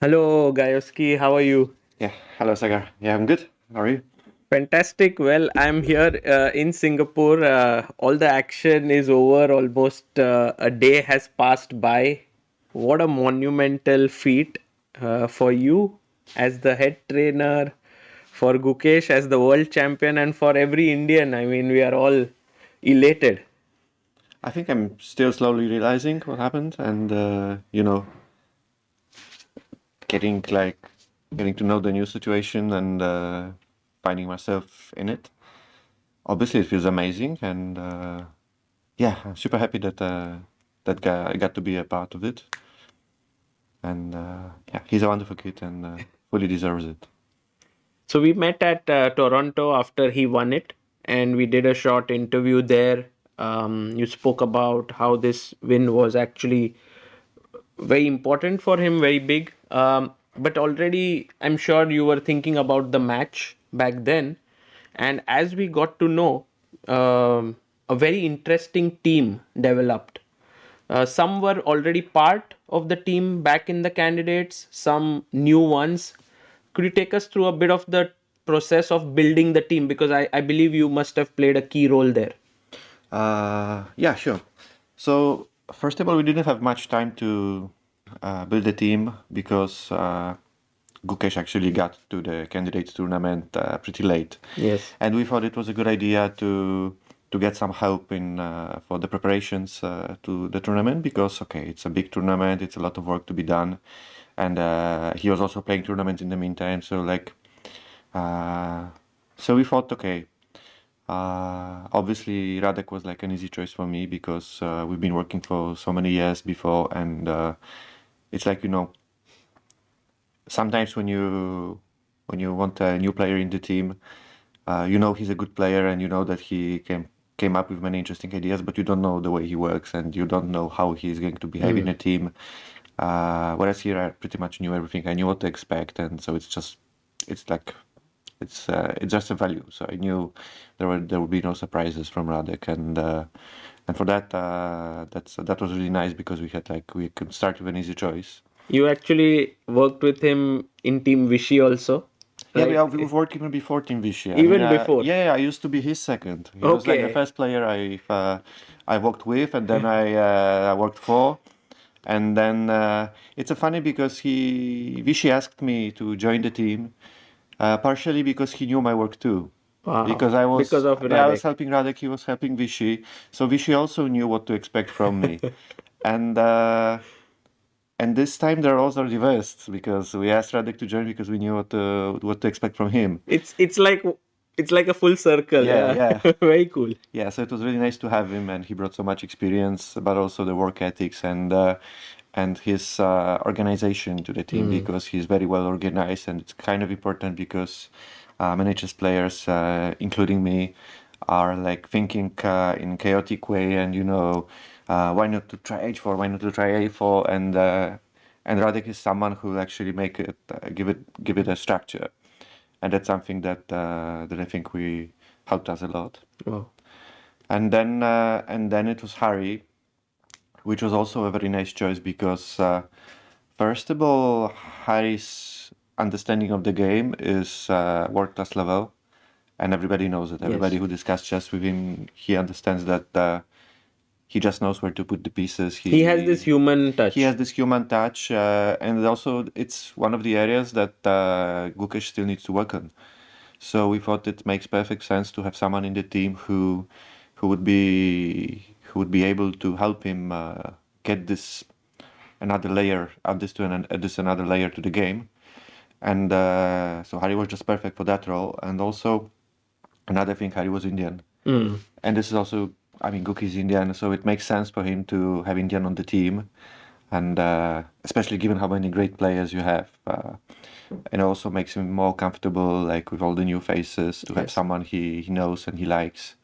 Hello, Gajewski. How are you? Yeah, hello Sagar. Yeah, I'm good. How are you? Fantastic. Well, I'm here in Singapore. All the action is over. Almost a day has passed by. What a monumental feat for you as the head trainer, for Gukesh as the world champion, and for every Indian. I mean, we are all elated. I think I'm still slowly realizing what happened and getting getting to know the new situation and finding myself in it. Obviously, it feels amazing and yeah, I'm super happy that that guy I got to be a part of it. And yeah, he's a wonderful kid and fully deserves it. So we met at Toronto after he won it, and we did a short interview there. You spoke about how this win was actually very important for him, very big. But already, I'm sure you were thinking about the match back then. And as we got to know, a very interesting team developed. Some were already part of the team back in the candidates, some new ones. Could you take us through a bit of the process of building the team? Because I believe you must have played a key role there. Yeah, sure. So first of all, we didn't have much time to build a team because Gukesh actually got to the candidates tournament pretty late, Yes. and we thought it was a good idea to get some help in for the preparations to the tournament because okay, it's a big tournament, it's a lot of work to be done, and he was also playing tournaments in the meantime. Uh, so we thought okay. Obviously, Radek was like an easy choice for me because we've been working for so many years before, and it's like sometimes when you want a new player in the team, you know he's a good player and you know that he came up with many interesting ideas, but you don't know the way he works and you don't know how he's going to behave in a team. Whereas here, I pretty much knew everything. I knew what to expect, and so it's like it's just a value. So I knew there would be no surprises from Radek, and for that that was really nice because we could start with an easy choice. You actually worked with him in Team Vichy also, Yeah, right? we've worked even before Team Vichy. I mean, Even before. yeah, I used to be his second. He was like the Okay. first player I worked with, and then I worked for. And then it's a funny because he Vichy asked me to join the team, partially because he knew my work too. Wow. Because Because of yeah, I was Radek. helping Radek, he was helping Vichy, so Vichy also knew what to expect from me. And this time the roles are reversed because we asked Radek to join because we knew what to expect from him. It's like a full circle, Yeah, yeah. yeah. Very cool. Yeah, so it was really nice to have him, and he brought so much experience, but also the work ethics and his organization to the team because he's very well organized, and it's kind of important because many chess players, including me, are like thinking in chaotic way, and why not to try H4, why not to try A4, and Radek is someone who will actually make it, give it a structure, and that's something that I think we helped us a lot. Wow. And then it was Harry, which was also a very nice choice because first of all, Harry's understanding of the game is world class level, and everybody knows it. Everybody Yes. who discusses chess with him, he understands that he just knows where to put the pieces. He has this human He has touch. this human touch, and also it's one of the areas that Gukesh still needs to work on. So we thought it makes perfect sense to have someone in the team who would be able to help him get this another layer, add this another layer to the game. And so Harry was just perfect for that role. And also another thing, Harry was Indian, Mm. and this is also, I mean, Gook is Indian, so it makes sense for him to have Indian on the team, and especially given how many great players you have. It also makes him more comfortable, like with all the new faces, to have Yes. someone he knows and he likes.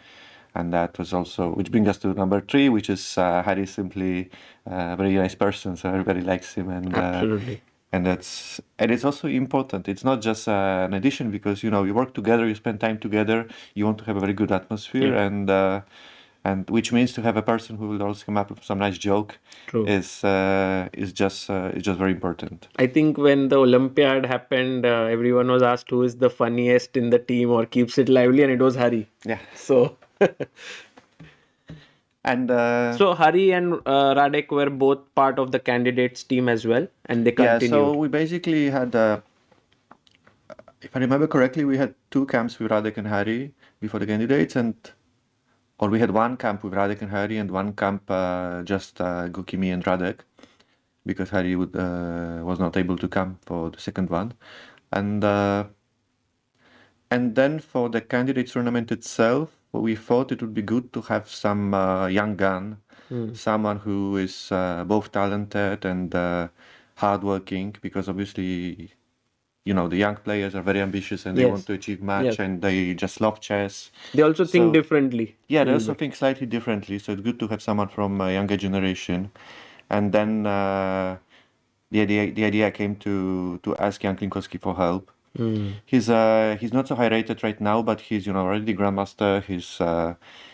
And that was also, which brings us to number three, which is Harry is simply a very nice person, so everybody likes him, Absolutely. and it's also important. It's not just an addition because you work together, you spend time together, you want to have a very good atmosphere, Yeah. and which means to have a person who will also come up with some nice joke True. is just very important. I think when the Olympiad happened, everyone was asked who is the funniest in the team or keeps it lively, and it was Hari. Yeah, So, and so Hari and Radek were both part of the candidates team as well, and they yeah, so continued. we basically had, if I remember correctly, we had two camps with Radek and Harry before the candidates, and or we had one camp with Radek and Harry and one camp just Guki, me, and Radek, because Harry was not able to come for the second one, and uh, and then for the candidate tournament itself, we thought it would be good to have some young gun, someone who is both talented and hardworking, because obviously, the young players are very ambitious and they want Yes. to achieve much Yes. and they just love chess. They also think So differently yeah, a they little also bit. think slightly differently. So it's good to have someone from a younger generation. And then the idea came to ask Jan Klinkowski for help. He's not so high rated right now, but he's already grandmaster.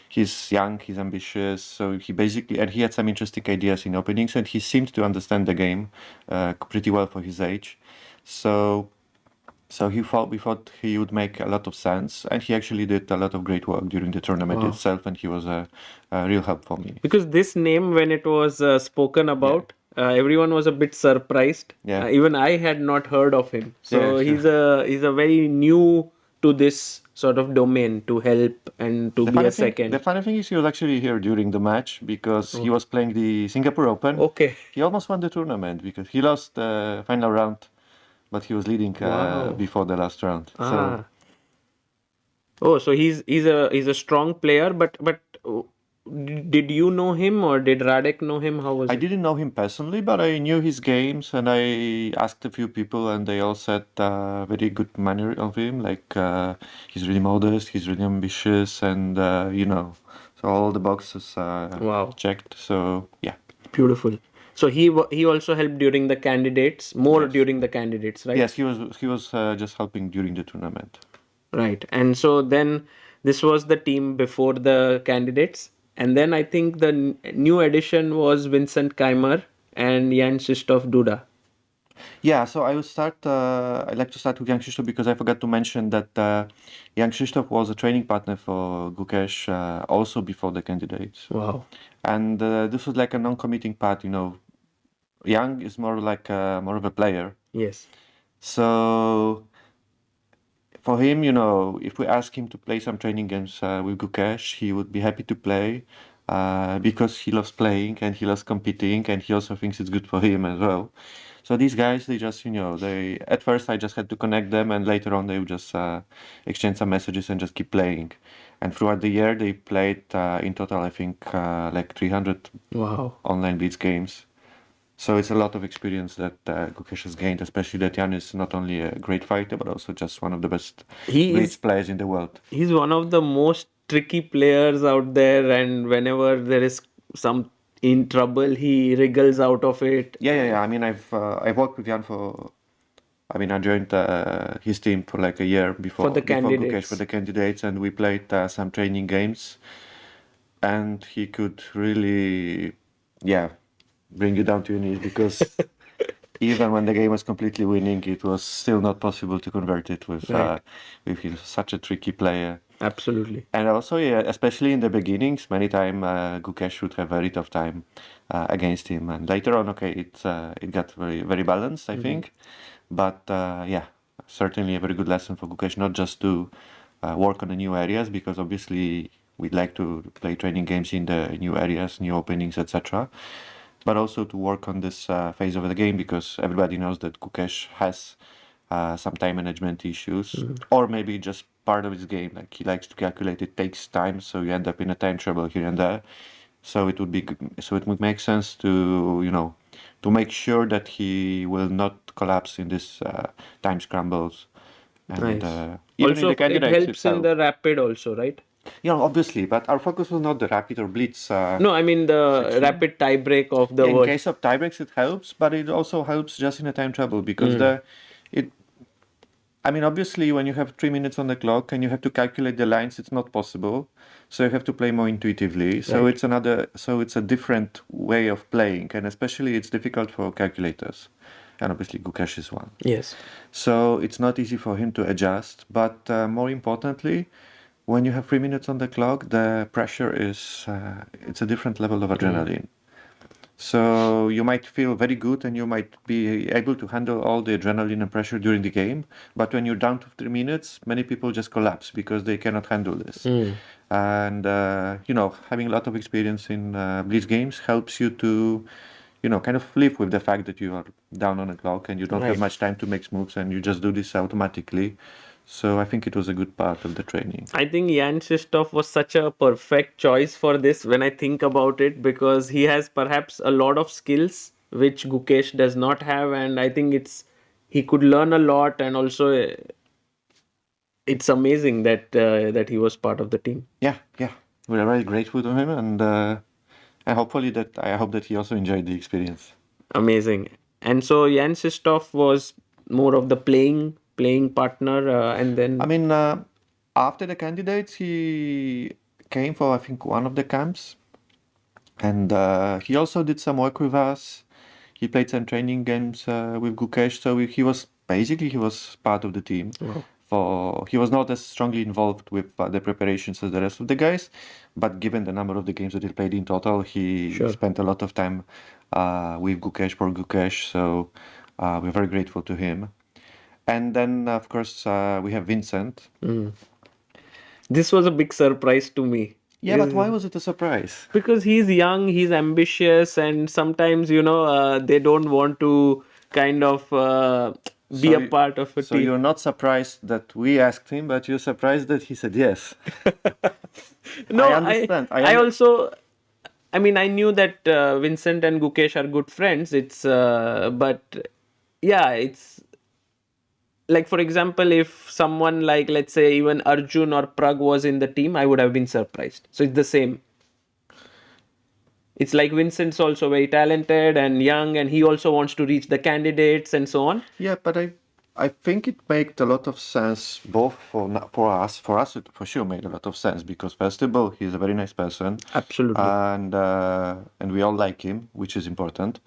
He's young, he's ambitious. So he had some interesting ideas in openings, and he seemed to understand the game pretty well for his age. So we thought he would make a lot of sense, and he actually did a lot of great work during the tournament Wow. itself, and he was a real help for me. Because this name, when it was spoken Yeah, about, everyone was a bit surprised. yeah, Even I had not heard of him. yeah, So sure. he's a very new to this sort of domain to help and to be a The second. funny thing is he was actually here during the match because he Oh, was playing the Singapore Open. okay. He almost won the tournament because he lost the final round, but he was leading Wow. before the last round. So Ah. Oh, so he's a strong player, but did you know him or did Radek know him? How was I it? didn't know him personally, but I knew his games, and I asked a few people, and they all said very good manner of him. Like he's really modest, he's really ambitious, and so all the boxes Wow. checked. So yeah, Beautiful. So he also helped during the candidates, more yes, during the candidates, right? yes, he was just helping during the tournament. Right. And so then this was the team before the candidates. And then I think the new addition was Vincent Keimer and Jan Krzysztof Duda. Yeah, so I will start. I'd like to start with Jan Krzysztof because I forgot to mention that Jan Krzysztof was a training partner for Gukesh also before the candidates. Wow. And this was like a non-committing part, Young is more like more of a player. Yes. So for him, if we ask him to play some training games with Gukesh, he would be happy to play because he loves playing and he loves competing and he also thinks it's good for him as well. So these guys, they just, they at first I just had to connect them and later on they would just exchange some messages and just keep playing. And throughout the year, they played in total, I think, like 300 Wow. online Blitz games. So it's a lot of experience that Gukesh has gained, especially that Jan is not only a great fighter, but also just one of the best He blitz is players in the world. he's one of the most tricky players out there, and whenever there is some in trouble, he wriggles out of it. Yeah, yeah, yeah. I mean, I've worked with Jan for. I mean, I joined his team for like a year For the before Gukesh for candidates. the candidates, and we played some training games, and he could really, yeah, bring you down to your knees because even when the game was completely winning, it was still not possible to convert it Right. with him. Such a tricky player. Absolutely. And also, yeah, especially in the beginnings, many time Gukesh would have a very tough time against him. And later on, okay, it got very very balanced, I think. But yeah, certainly a very good lesson for Gukesh, not just to work on the new areas, because obviously we'd like to play training games in the new areas, new openings, etc. But also to work on this phase of the game because everybody knows that Gukesh has some time management issues, or maybe just part of his game. Like he likes to calculate, it takes time, so you end up in a time trouble here and there. So it would make sense to to make sure that he will not collapse in this time scrambles, and Nice. even in the Also, it candidates helps in itself. the rapid also, right? Obviously, but our focus was not the rapid or blitz No, I mean the section. rapid tie break of the Yeah, in word. case of tiebreaks, it helps, but it also helps just in a time trouble because it I mean, obviously, when you have 3 minutes on the clock and you have to calculate the lines, it's not possible. So you have to play more intuitively. So Right. it's a different way of playing, and especially it's difficult for calculators. And obviously, Gukesh is one. Yes. So it's not easy for him to adjust. But more importantly, when you have 3 minutes on the clock, the pressure is it's a different level of Mm. adrenaline. So you might feel very good and you might be able to handle all the adrenaline and pressure during the game. But when you're down to 3 minutes, many people just collapse because they cannot handle this. Mm. And having a lot of experience in Blitz games helps you to, kind of live with the fact that you are down on the clock and you don't have Right. much time to make moves and you just do this automatically. So I think it was a good part of the training. I think Jan Shistov was such a perfect choice for this when I think about it, because he has perhaps a lot of skills which Gukesh does not have, and I think he could learn a lot, and also it's amazing that he was part of the team. Yeah, yeah, we're very grateful to him, and hopefully that I hope that he also enjoyed the experience. Amazing. And so Jan Shistov was more of the playing partner, and I then mean, after the candidates, he came for I think one of the camps, and he also did some work with us. He played some training games with Gukesh, so he was part of the team. wow, He was not as strongly involved with the preparations as the rest of the guys, but given the number of the games that he played in total, he sure. spent a lot of time with Gukesh for Gukesh. So we're very grateful to him. And then, of course, we have Vincent. Mm. This was a big surprise to me. Yeah, but why was it a surprise? Because he's young, he's ambitious, and sometimes they don't want to kind of be So, a part of a so team. you're not surprised that we asked him, but you're surprised that he said yes. I No, understand. I also, I mean, I knew that Vincent and Gukesh are good friends. It's but yeah, it's like, for example, if someone like, let's say, even Arjun or Prag was in the team, I would have been surprised. So it's the same. It's like Vincent's also very talented and young, and he also wants to reach the candidates and so on. Yeah, but I think it made a lot of sense both for us it for sure made a lot of sense because first of all he's a very nice person, Absolutely. and we all like him, which is important,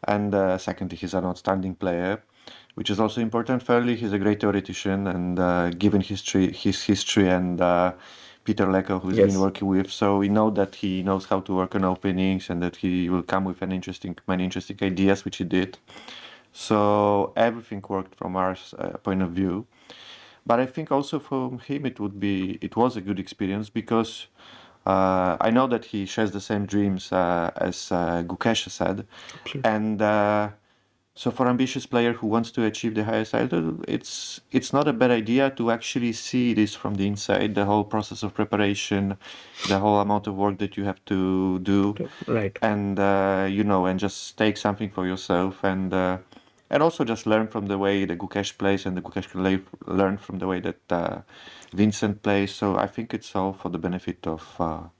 and secondly he's an outstanding player, which is also important. Thirdly, he's a great theoretician, and given his history and Peter Lecker, who's been Yes. working with, so we know that he knows how to work on openings and that he will come with many interesting ideas, which he did. So everything worked from our point of view. But I think also for him it was a good experience because I know that he shares the same dreams as Gukesh said, Absolutely. and so for ambitious player who wants to achieve the highest idol, it's not a bad idea to actually see this from the inside, the whole process of preparation, the whole amount of work that you have to do, Right. and and just take something for yourself, and also just learn from the way the Gukesh plays, and the Gukesh can learn from the way that Vincent plays. So I think it's all for the benefit of all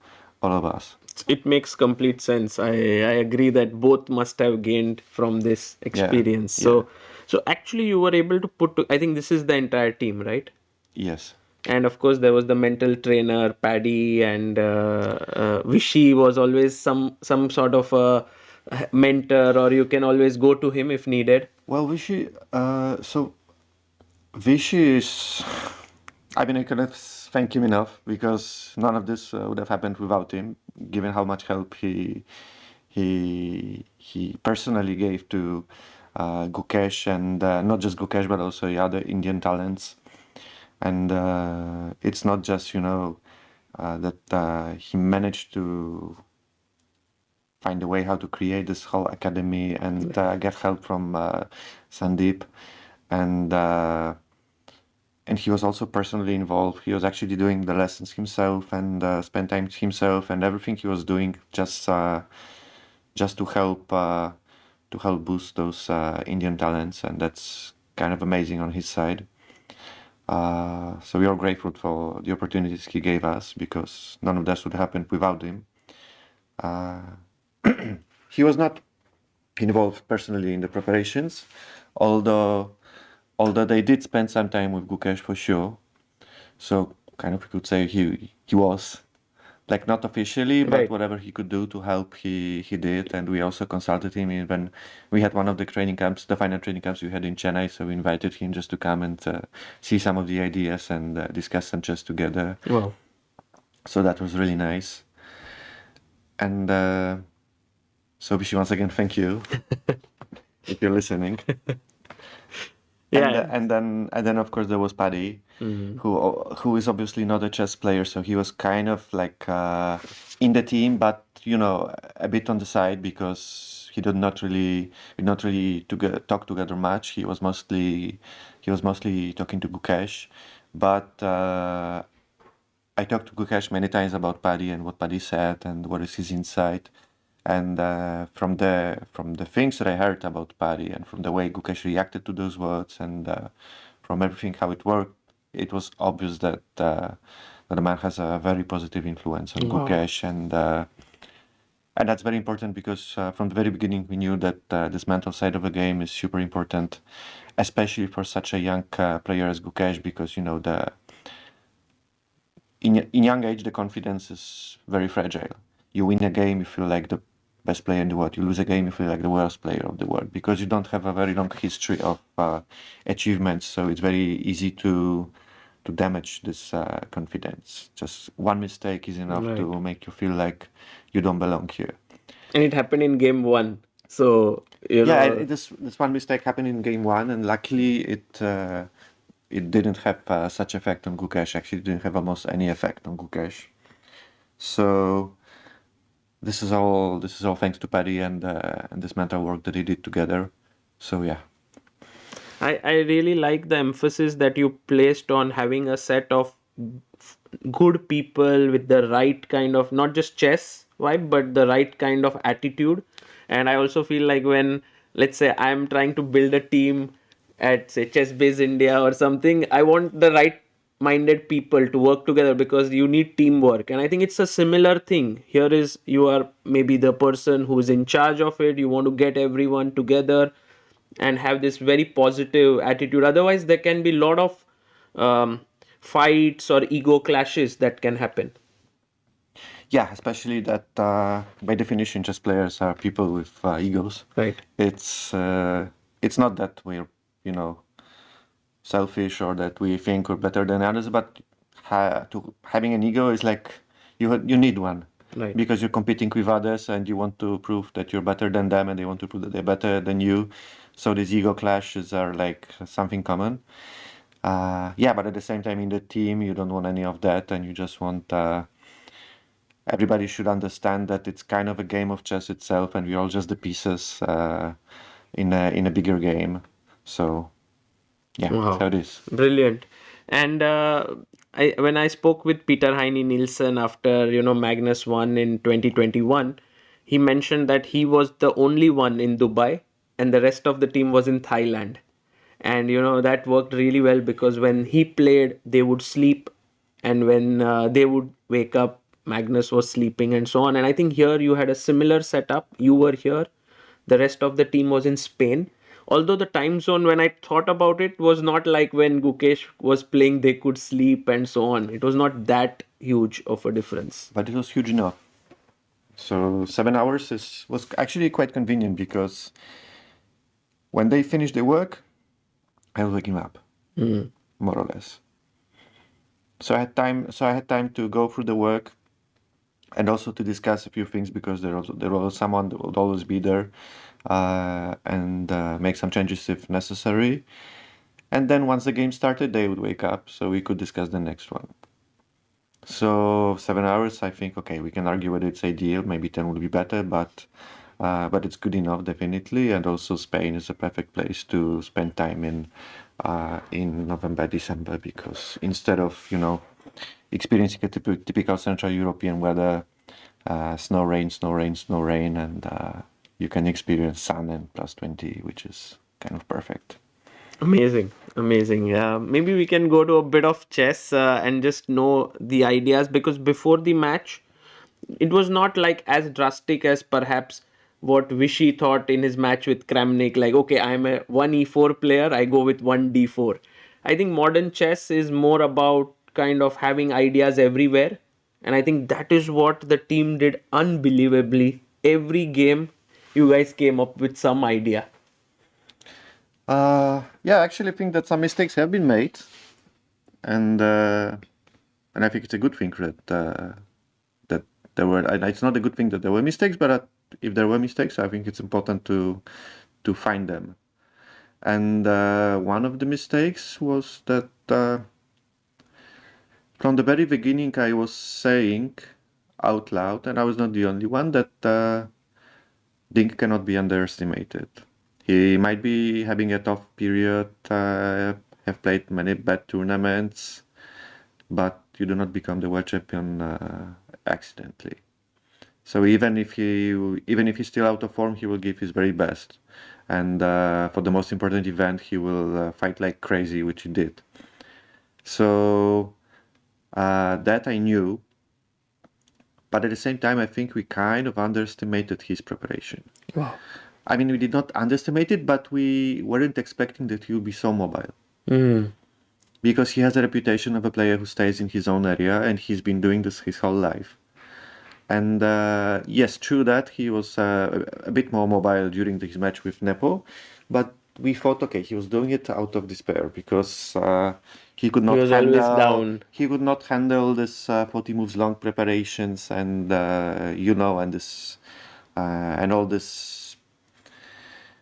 of us. It makes complete sense. I agree that both must have gained from this Yeah, experience. yeah, So actually you were able to I think this is the entire team, right? yes. And of course there was the mental trainer Paddy, and Vishy was always some sort of a mentor, or you can always go to him if needed. Well, Vichy is, I mean, I cannot thank him enough because none of this would have happened without him, given how much help he personally gave to Gukesh, and not just Gukesh but also the other Indian talents. And it's not just that he managed to find a way how to create this whole academy and get help from Sandeep, and he was also personally involved. He was actually doing the lessons himself and spent time himself, and everything he was doing just to help boost those Indian talents, and that's kind of amazing on his side. So we are grateful for the opportunities he gave us because none of this would happen without him. Uh, he was not involved personally in the preparations, although although they did spend some time with Gukesh for sure. So kind of we could say he was like not officially, but Right. whatever he could do to help, he did. And we also consulted him when we had one of the training camps, the final training camps we had in Chennai. So we invited him just to come and see some of the ideas and discuss some chess together. Wow. So that was really nice. And so Bishi, once again, thank you if you're listening. Yeah. And then of course there was Paddy, Mhm. who is obviously not a chess player, so he was kind of like in the team, but you know a bit on the side because he did not really talk together much. He was mostly talking to Gukesh, but I talked to Gukesh many times about Paddy and what Paddy said and what is his insight. And from the things that I heard about Paddy and from the way Gukesh reacted to those words and from everything how it worked, it was obvious that the man has a very positive influence on Wow. Gukesh, and that's very important because from the very beginning we knew that this mental side of the game is super important, especially for such a young player as Gukesh, because you know the in young age the confidence is very fragile. You win a game, you feel like the best player in the world. You lose a game, you feel like the worst player of the world because you don't have a very long history of achievements. So it's very easy to damage this confidence. Just one mistake is enough Right. to make you feel like you don't belong here. And it happened in game one. So, Yeah, this one mistake happened in game one, and luckily it didn't have such effect on Gukesh. Actually, it didn't have almost any effect on Gukesh. So this is all thanks to Paddy and this mental work that he did together. So yeah, I really like the emphasis that you placed on having a set of good people with the right kind of not just chess vibe but the right kind of attitude. And I also feel like when, let's say, I'm trying to build a team at, say, ChessBase India or something, I want the right minded people to work together because you need teamwork. And I think it's a similar thing here. Is you are maybe the person who's in charge of it, you want to get everyone together and have this very positive attitude. Otherwise there can be a lot of fights or ego clashes that can happen. yeah, especially that by definition, chess players are people with egos. Right. It's uh, it's not that we're you know selfish or that we think we're better than others, but having an ego is like you need one Right. because you're competing with others and you want to prove that you're better than them and they want to prove that they're better than you. So these ego clashes are like something common. Yeah, but at the same time, in the team, you don't want any of that, and you just want everybody should understand that it's kind of a game of chess itself, and we're all just the pieces in a bigger game. So yeah, that's how Wow, it is. brilliant. And when I spoke with Peter Heine Nielsen after Magnus won in 2021, he mentioned that he was the only one in Dubai, and the rest of the team was in Thailand. And that worked really well because when he played, they would sleep, and when they would wake up, Magnus was sleeping, and so on. And I think here you had a similar setup. You were here, the rest of the team was in Spain. Although the time zone, when I thought about it, was not like when Gukesh was playing, they could sleep and so on. It was not that huge of a difference. But it was huge enough. So 7 hours is was actually quite convenient because when they finished their work, I was waking up, more or less. So I had time. So I had time to go through the work and also to discuss a few things because there was someone that would always be there and make some changes if necessary. And then once the game started, they would wake up so we could discuss the next one. So 7 hours, I think, okay, we can argue whether it's ideal. Maybe 10 would be better, but it's good enough, definitely. And also Spain is a perfect place to spend time in November, December, because instead of, experiencing a typical Central European weather, snow, rain, snow, rain, snow, rain, and you can experience sun and plus 20, which is kind of perfect. Amazing, amazing. Maybe we can go to a bit of chess and just know the ideas because before the match, it was not like as drastic as perhaps what Vishy thought in his match with Kramnik, like, okay, I'm a 1e4 player, I go with 1d4. I think modern chess is more about kind of having ideas everywhere. And I think that is what the team did unbelievably. Every game, you guys came up with some idea. Yeah, I actually think that some mistakes have been made, and uh, and I think it's a good thing that there were. And it's not a good thing that there were mistakes, but if there were mistakes, I think it's important to find them. And one of the mistakes was that from the very beginning, I was saying out loud, and I was not the only one, that Dink cannot be underestimated. He might be having a tough period, have played many bad tournaments, but you do not become the world champion accidentally. So even if he's still out of form, he will give his very best. And for the most important event, he will fight like crazy, which he did. So that I knew, but at the same time, I think we kind of underestimated his preparation. Wow. I mean, we did not underestimate it, but we weren't expecting that he would be so mobile. Mm. Because he has a reputation of a player who stays in his own area, and he's been doing this his whole life. And yes, true that he was a bit more mobile during his match with Nepo, but we thought, okay, he was doing it out of despair because he could He not was always handle down. this 40 moves long preparations and and this and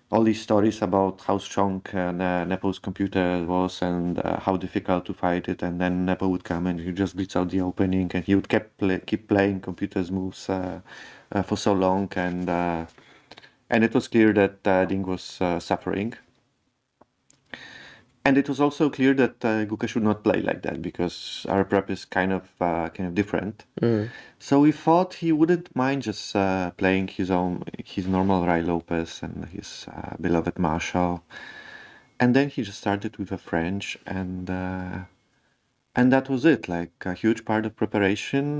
all these stories about how strong Nepo's computer was and how difficult to fight it. And then Nepo would come and he just blitz out the opening, and he would keep playing computer's moves for so long. And it was clear that Ding was suffering. And it was also clear that Gukesh should not play like that because our prep is kind of different. Mm. So we thought he wouldn't mind just playing his normal Rai Lopez and his beloved Marshall. And then he just started with a French, and that was it. Like a huge part of preparation,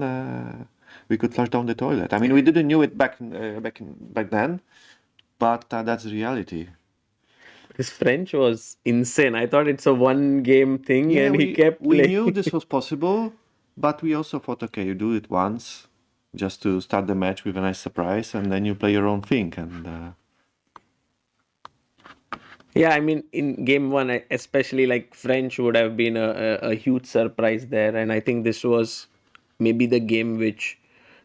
we could flush down the toilet. I mean, we didn't knew it back then, but that's the reality. His French was insane. I thought it's a one game thing Yeah, and he kept we playing. knew this was possible, but we also thought, okay, you do it once, just to start the match with a nice surprise, and then you play your own thing. And Yeah, I mean, in game one, especially like French would have been a huge surprise there. And I think this was maybe the game which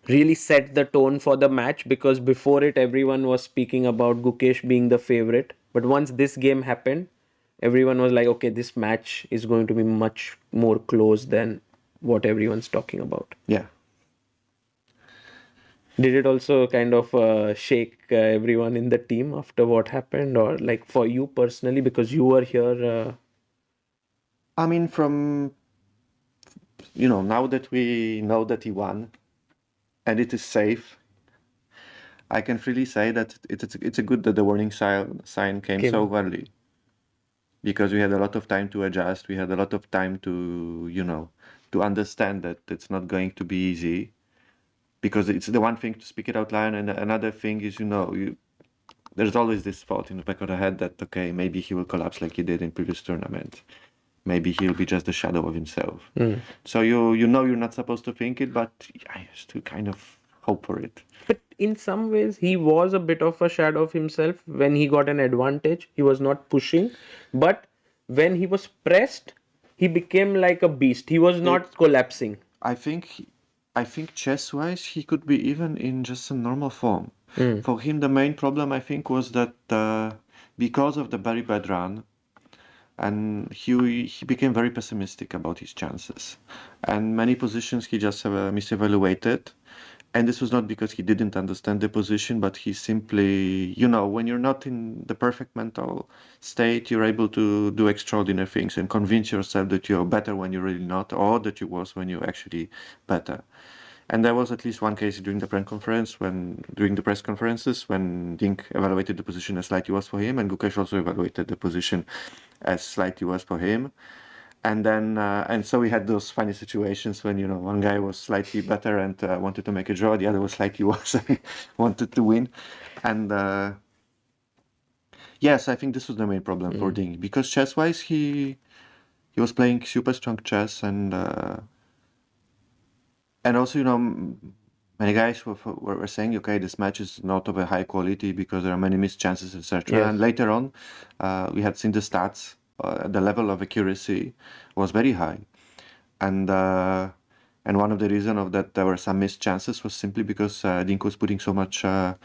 really set the tone for the match because before it, everyone was speaking about Gukesh being the favorite. But once this game happened, everyone was like, okay, this match is going to be much more close than what everyone's talking about. yeah, Did it also kind of shake everyone in the team after what happened, or like for you personally, because you were here? I mean, from now that we know that he won and it is safe, I can freely say that it's a good that the warning sign came Came. so early because we had a lot of time to adjust. We had a lot of time to understand that it's not going to be easy because it's the one thing to speak it out loud, and another thing is, there's always this thought in the back of the head that, okay, maybe he will collapse like he did in previous tournament. Maybe he'll be just a shadow of himself. Mm. So you know you're not supposed to think it, but I still kind of hope for it. But in some ways, he was a bit of a shadow of himself when he got an advantage. He was not pushing, but when he was pressed, he became like a beast. He was It, not collapsing. I think, I think chess-wise, he could be even in just a normal form. Mm. For him, the main problem I think was that because of the very bad run, and he became very pessimistic about his chances, and many positions he just misevaluated. And this was not because he didn't understand the position, but he simply, when you're not in the perfect mental state, you're able to do extraordinary things and convince yourself that you're better when you're really not, or that you was when you're actually better. And there was at least one case during the press conferences, when Dink evaluated the position as slightly worse for him, and Gukesh also evaluated the position as slightly worse for him. And then, and so we had those funny situations when, one guy was slightly better and wanted to make a draw, the other was slightly worse and wanted to win. And yes, I think this was the main problem for Ding because chess-wise, he was playing super strong chess and also, many guys were saying, okay, this match is not of a high quality because there are many missed chances, etc. Yes. And later on, we had seen the stats. The level of accuracy was very high, and one of the reasons of that there were some missed chances was simply because Dink was putting such a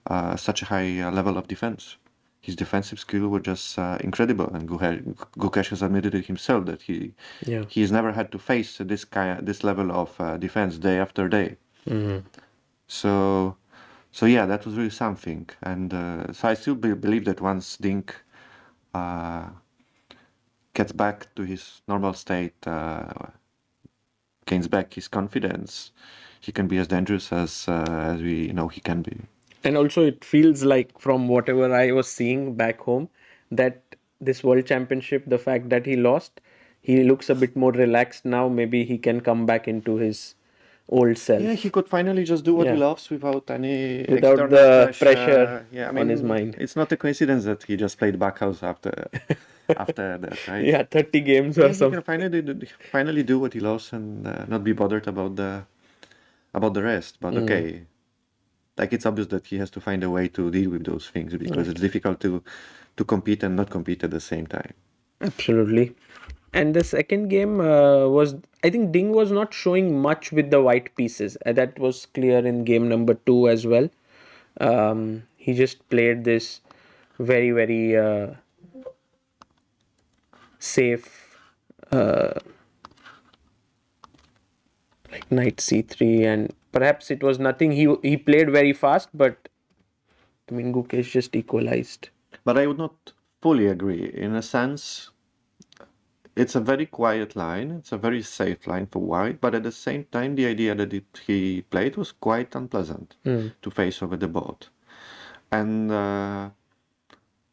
high level of defense. His defensive skill were just incredible, and Gukesh has admitted it himself that Yeah. he has never had to face this level of defense day after day. So yeah, that was really something, and so I still believe that once Dink uh, gets back to his normal state, gains back his confidence, he can be as dangerous as we know he can be. And also, it feels like from whatever I was seeing back home that this world championship, the fact that he lost, he looks a bit more relaxed now. Maybe he can come back into his old Yeah, he self. could finally just do what he Yeah. loves without any Without external the pressure pressure. Yeah, I on his mean, mind. it's not a coincidence that he just played Backhouse after that, right? Yeah, 30 games or Yeah, he can something. finally do what he loves and not be bothered about the rest. But okay, like it's obvious that he has to find a way to deal with those things because Right. it's difficult to compete and not compete at the same time. Absolutely. And the second game was, I think Ding was not showing much with the white pieces. That was clear in game number two as well. He just played this very, very safe, like knight c3, and perhaps it was nothing. He played very fast, but I mean Gukesh just equalized. But I would not fully agree. In a sense, it's a very quiet line. It's a very safe line for white, but at the same time, the idea that he played was quite unpleasant to face over the board. And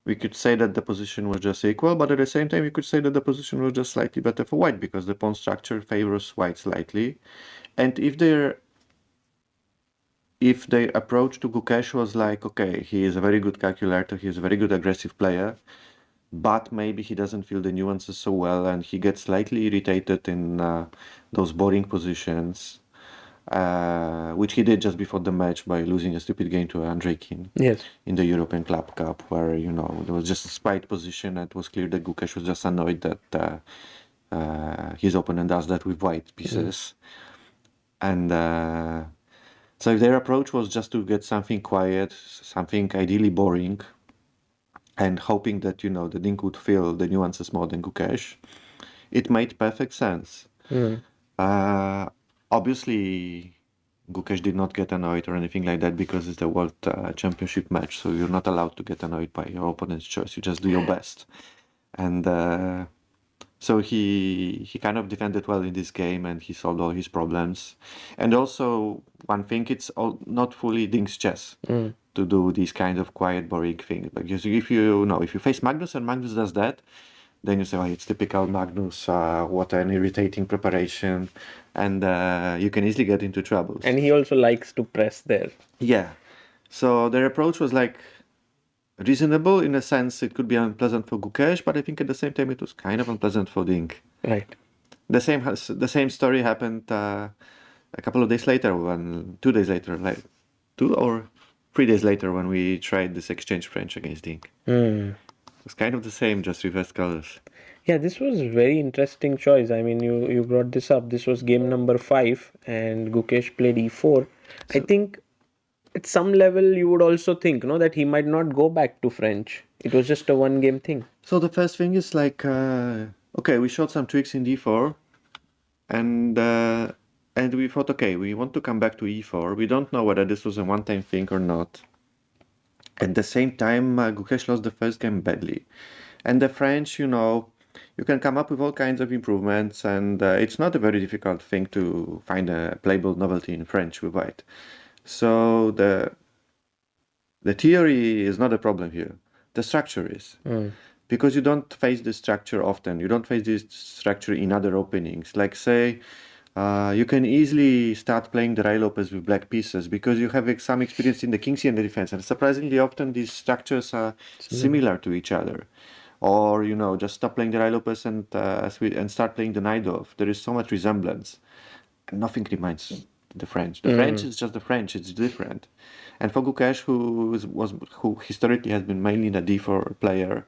we could say that the position was just equal, but at the same time, we could say that the position was just slightly better for white because the pawn structure favors white slightly. And if their approach to Gukesh was like, okay, he is a very good calculator, he is a very good aggressive player, but maybe he doesn't feel the nuances so well and he gets slightly irritated in those boring positions, which he did just before the match by losing a stupid game to Andreikin Yes. in the European Club Cup, where, there was just a spite position and it was clear that Gukesh was just annoyed that his opponent does that with white pieces. And so their approach was just to get something quiet, something ideally boring, and hoping that, the Dink would feel the nuances more than Gukesh. It made perfect sense. Uh, Obviously, Gukesh did not get annoyed or anything like that because it's the World Championship match, so you're not allowed to get annoyed by your opponent's choice. You just do your best. And so he kind of defended well in this game and he solved all his problems. And also, one thing, it's not fully Dink's chess to do these kind of quiet, boring things. Because if you face Magnus and Magnus does that, then you say, oh, it's typical Magnus, what an irritating preparation, and you can easily get into troubles. And he also likes to press there. Yeah. So their approach was like reasonable in a sense. It could be unpleasant for Gukesh, but I think at the same time it was kind of unpleasant for Dink. Right. The same story happened a couple of days later, 2 days later, like 2 or 3 days later, when we tried this exchange French against Dink. It's kind of the same, just reversed colors. Yeah, this was a very interesting choice. I mean, you brought this up. This was game number five, and Gukesh played e4. I So, think at some level you would also think, no, that he might not go back to French. It was just a one game thing. so the first thing is like, okay, we showed some tricks in d4, and we thought, okay, we want to come back to e4. We don't know whether this was a one-time thing or not. At the same time, Gukesh lost the first game badly. And the French, you can come up with all kinds of improvements, and it's not a very difficult thing to find a playable novelty in French with white. So the theory is not a problem here. The structure is. because you don't face this structure often. You don't face this structure in other openings. Like say, you can easily start playing the Rai Lopez with black pieces because you have some experience in the King's and the defense. And surprisingly often these structures are Similar. similar to each other. Or, just stop playing the Rai Lopez and start playing the Naidov. There is so much resemblance. And nothing reminds the French. The French Mm. is just the French. It's different. And for Gukesh, who historically has been mainly a D4 player,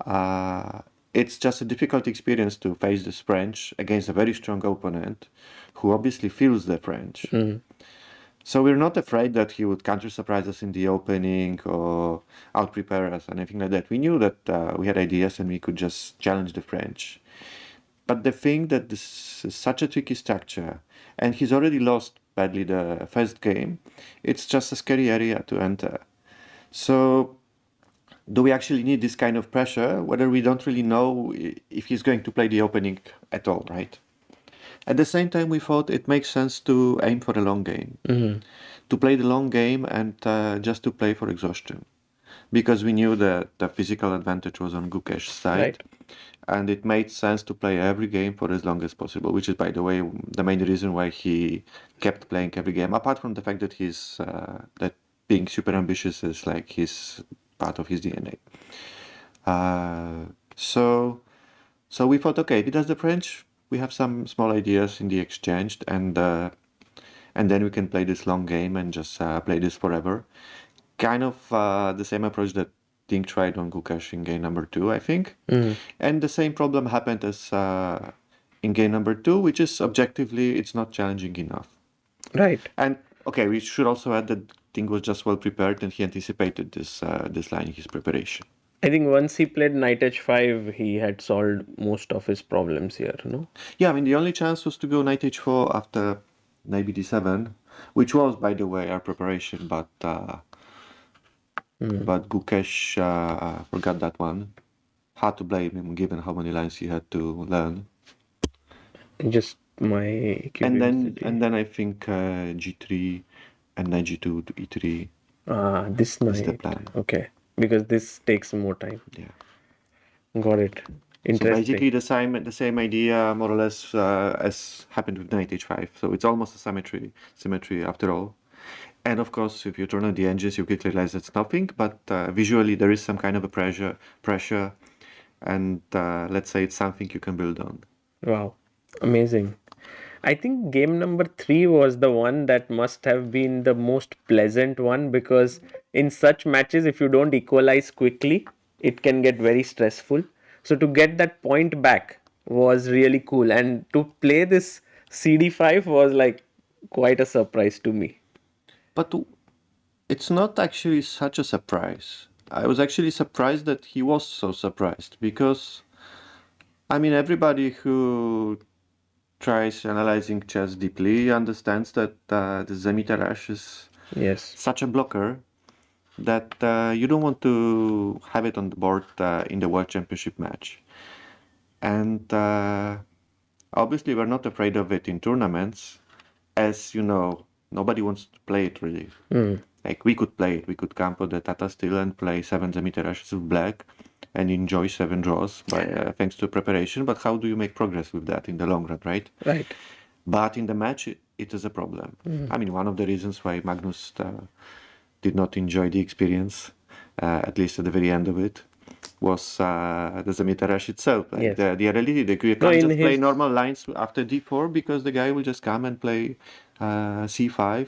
uh, it's just a difficult experience to face this French against a very strong opponent who obviously feels the French. Mm. So we're not afraid that he would counter surprise us in the opening or out prepare us, anything like that. We knew that we had ideas and we could just challenge the French. But the thing that this is such a tricky structure, and he's already lost badly the first game, it's just a scary area to enter. So do we actually need this kind of pressure, whether we don't really know if he's going to play the opening at all, right? At the same time, we thought it makes sense to aim for a long game, Mm. to play the long game and just to play for exhaustion, because we knew that the physical advantage was on Gukesh's side, Right. and it made sense to play every game for as long as possible, which is, by the way, the main reason why he kept playing every game, apart from the fact that that being super ambitious is like his part of his DNA. Uh, so so we thought, okay, if he does the French, we have some small ideas in the exchange, and then we can play this long game and just play this forever. Kind of the same approach that Ding tried on Gukesh in game number two, I think. Mm. And the same problem happened as in game number two, which is objectively it's not challenging enough. Right. And okay, we should also add that Ding was just well prepared and he anticipated this line in his preparation. I think once he played Knight H5, he had solved most of his problems here, no? Yeah, I mean, the only chance was to go knight h4 after knight bd7, which was, by the way, our preparation, Mm. but Gukesh forgot that one. Hard to blame him, given how many lines he had to learn. Just my And curiosity. then I think g3 and knight g2 to e3 Ah, this is the night. plan. Okay. Because this takes more time. Yeah. Got it. So Interesting. basically the same idea, more or less, as happened with knight h5. So it's almost a symmetry after all. And of course, if you turn on the engines, you quickly realize it's nothing, but visually there is some kind of a pressure, and let's say it's something you can build on. Wow. Amazing. I think game number three was the one that must have been the most pleasant one because in such matches, if you don't equalize quickly, it can get very stressful. So to get that point back was really cool. And to play this CD5 was like quite a surprise to me. But it's not actually such a surprise. I was actually surprised that he was so surprised because, I mean, everybody who tries analyzing chess deeply understands that the Zemitarash is Yes. such a blocker that you don't want to have it on the board in the World Championship match. And obviously, we're not afraid of it in tournaments, as you know, nobody wants to play it really. Mm. Like we could play it, we could campo the Tata still and play seven Zemitarashes of black and enjoy seven draws by thanks to preparation. But how do you make progress with that in the long run, right? Right. But in the match, it is a problem. I mean, one of the reasons why Magnus did not enjoy the experience, at least at the very end of it, was the Zemitarash itself. Like Yes. the reality, you No, can't in just play his. normal lines after d4 because the guy will just come and play c5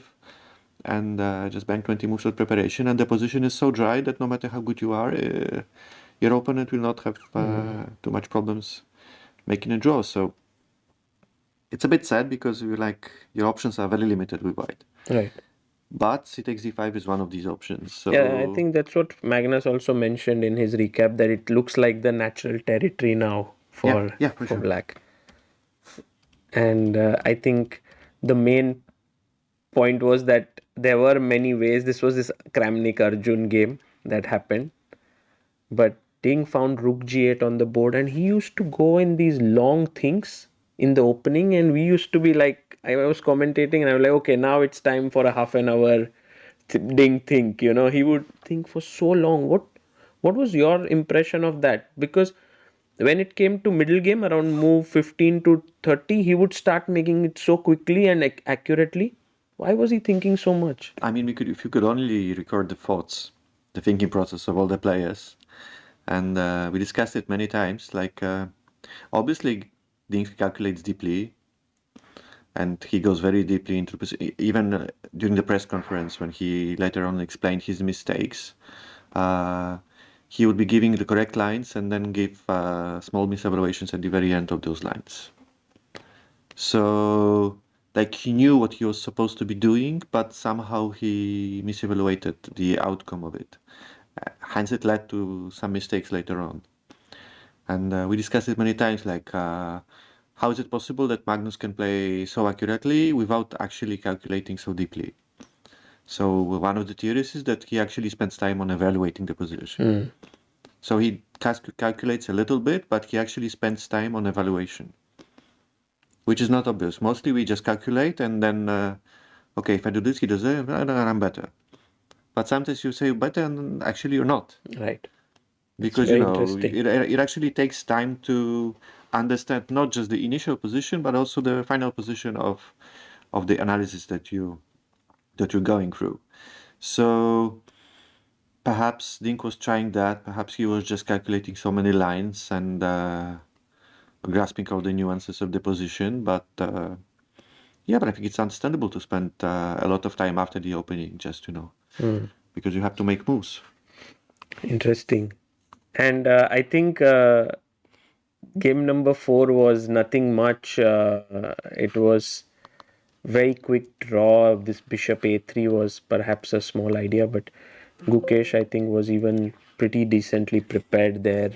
and just bank 20 moves of preparation. And the position is so dry that no matter how good you are, your opponent will not have too much problems making a draw. So it's a bit sad because your options are very limited with white. Right. But c takes d5 is one of these options. Yeah, I So think that's what Magnus also mentioned in his recap that it looks like the natural territory now yeah, for yeah, for for sure. black. And I think the main point was that there were many ways. This was this Kramnik Arjun game that happened, but Ting found Rook G8 on the board, and he used to go in these long things in the opening, and we used to be like, I was commentating, and I was like, okay, now it's time for a half an hour Ding think. He would think for so long. What was your impression of that? Because when it came to middle game around move 15 to 30, he would start making it so quickly and accurately. Why was he thinking so much? I mean, if you could only record the thoughts, the thinking process of all the players, and we discussed it many times. Like, obviously, Dink calculates deeply, and he goes very deeply into even during the press conference when he later on explained his mistakes. Uh, he would be giving the correct lines and then give small misevaluations at the very end of those lines. So, like, he knew what he was supposed to be doing, but somehow he misevaluated the outcome of it. Hence, it led to some mistakes later on. And we discussed it many times, like, how is it possible that Magnus can play so accurately without actually calculating so deeply? So one of the theories is that he actually spends time on evaluating the position. So he calculates a little bit, but he actually spends time on evaluation, which is not obvious. Mostly we just calculate and then, okay, if I do this, he does it, and I'm better. But sometimes you say better and actually you're not. Right. It's Because, you very know, interesting. it actually takes time to understand not just the initial position, but also the final position of the analysis that you're going through. So perhaps Dink was trying that. Perhaps he was just calculating so many lines and grasping all the nuances of the position. But yeah, but I think it's understandable to spend a lot of time after the opening just to know because you have to make moves. Interesting. And I think game number 4 was nothing much. It was very quick draw. This bishop a3 was perhaps a small idea, but Gukesh, I think, was even pretty decently prepared there.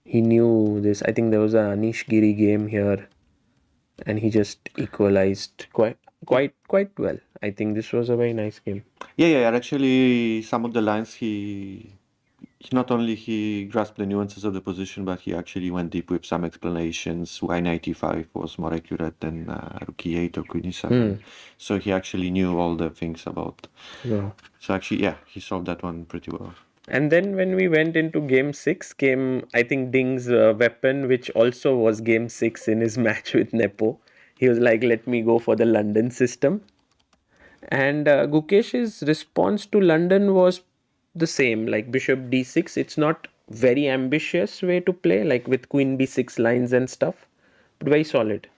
He knew this. I think there was a Anish Giri game here, and he just equalized quite well. I think this was a very nice game. Yeah. Actually, some of the lines he not only he grasped the nuances of the position, but he actually went deep with some explanations why 95 was more accurate than rook e8 or queen e7. So he actually knew all the things about. Wow. So actually, yeah, he solved that one pretty well. And then when we went into game 6, came I think Ding's weapon, which also was game 6 in his match with Nepo. He was like, let me go for the London system. And Gukesh's response to London was the same, like bishop d6. It's not very ambitious way to play, like with queen b6 lines and stuff, but very solid.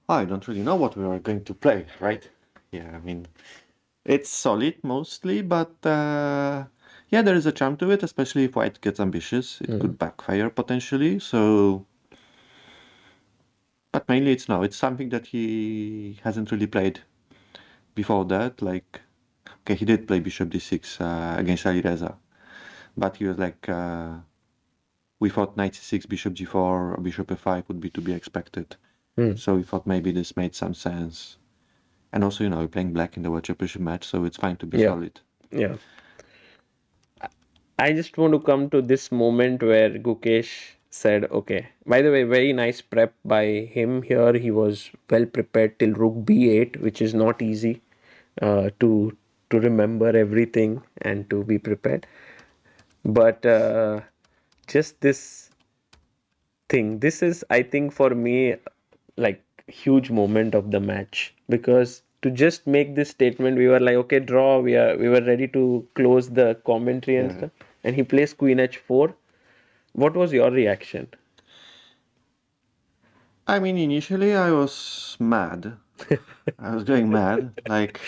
I don't really know what we are going to play, right? Yeah, I mean, it's solid mostly, but yeah, there is a charm to it, especially if white gets ambitious. It could backfire potentially. So, but mainly it's no, it's something that he hasn't really played before that. Like, okay, he did play bishop d6 against Ali Reza, but he was like, we thought knight c6, bishop g4, or bishop f5 would be to be expected. So we thought maybe this made some sense. And also, you know, we're playing black in the World Championship match, so it's fine to be Yeah, solid. yeah. I just want to come to this moment where Gukesh said, okay, by the way, very nice prep by him here. He was well prepared till rook b8, which is not easy to remember everything and to be prepared. But just this thing, this is, I think, for me, like huge moment of the match, because to just make this statement, we were like, okay, draw. We were ready to close the commentary and Yeah. stuff, and he plays queen h4. What was your reaction? I mean, initially I was mad. I was going mad. Like,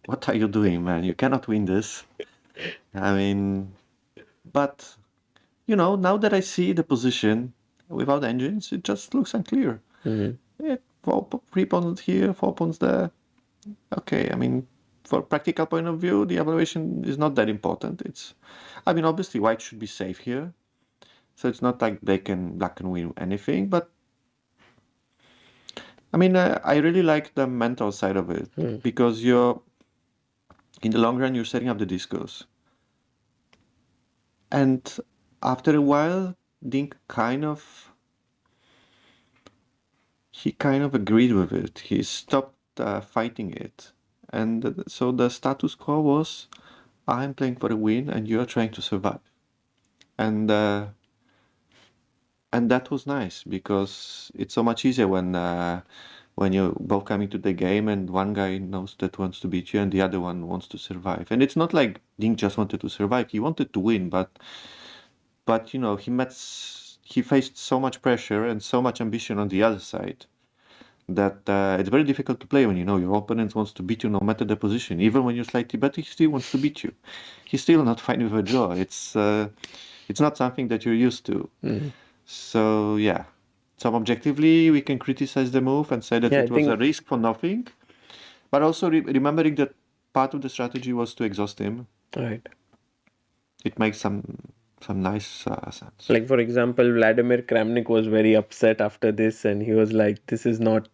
what are you doing, man? You cannot win this. I mean, but, you know, now that I see the position without engines, it just looks unclear. Three pawns here, four pawns there. Okay, I mean, for practical point of view, the evaluation is not that important. I mean, obviously white should be safe here. So it's not like black can win anything, but I mean, I really like the mental side of it because in the long run, you're setting up the discos. And after a while, Dink he kind of agreed with it. He stopped fighting it. And so the status quo was, I'm playing for a win and you're trying to survive. And that was nice because it's so much easier when you're both coming to the game and one guy knows that wants to beat you and the other one wants to survive. And it's not like Ding just wanted to survive; he wanted to win, but you know he faced so much pressure and so much ambition on the other side that it's very difficult to play when you know your opponent wants to beat you no matter the position. Even when you're slightly better, he still wants to beat you. He's still not fine with a draw. It's not something that you're used to. Mm. So yeah. So objectively, we can criticize the move and say that Yeah, I it was a think risk for nothing, but also remembering that part of the strategy was to exhaust him. right. It makes some nice sense. Like for example, Vladimir Kramnik was very upset after this, and he was like, "This is not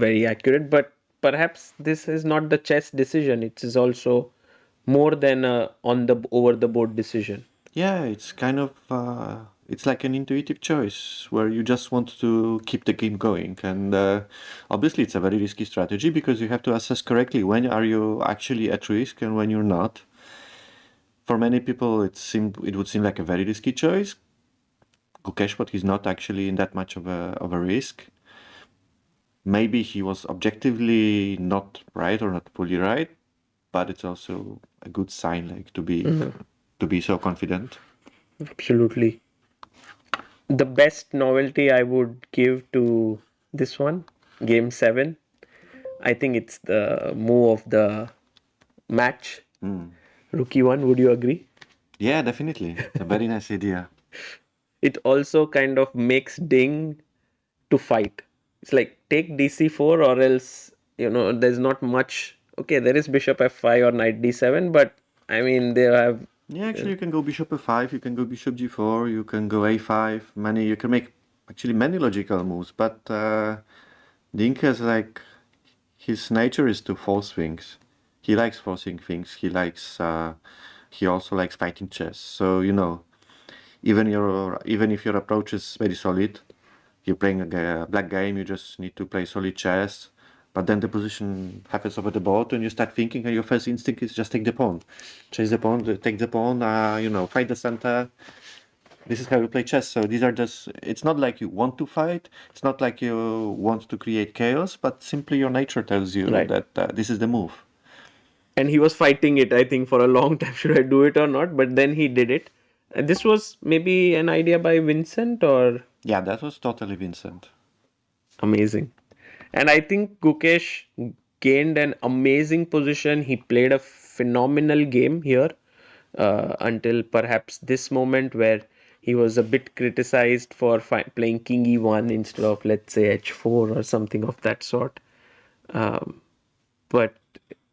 very accurate." But perhaps this is not the chess decision. It is also more than a on the over the board decision. Yeah, it's kind of it's like an intuitive choice where you just want to keep the game going, and obviously it's a very risky strategy because you have to assess correctly when are you actually at risk and when you're not. For many people, it would seem like a very risky choice. Gukesh, but he's not actually in that much of a risk. Maybe he was objectively not right or not fully right, but it's also a good sign, like to be so confident. Absolutely. The best novelty I would give to this one, game 7, I think it's the move of the match. Mm. Rookie one, would you agree? Yeah, definitely. It's a very nice idea. It also kind of makes Ding to fight. It's like take DC4 or else, there's not much. Okay, there is bishop f5 or knight d7, but I mean, they have. Yeah, actually, you can go bishop f5, you can go bishop g4, you can go a5. You can make actually many logical moves, but Dink has like his nature is to force things. He likes forcing things. He also likes fighting chess. So even if your approach is very solid, you're playing a black game, you just need to play solid chess. But then the position happens over the board, and you start thinking, and your first instinct is just take the pawn, chase the pawn, take the pawn. Fight the center. This is how you play chess. So these are just. It's not like you want to fight. It's not like you want to create chaos, but simply your nature tells you Right. that this is the move. And he was fighting it, I think, for a long time. Should I do it or not? But then he did it. This was maybe an idea by Vincent or Yeah, that was totally Vincent. amazing. And I think Gukesh gained an amazing position. He played a phenomenal game here until perhaps this moment where he was a bit criticized for playing King E1 instead of, let's say, H4 or something of that sort. Um, but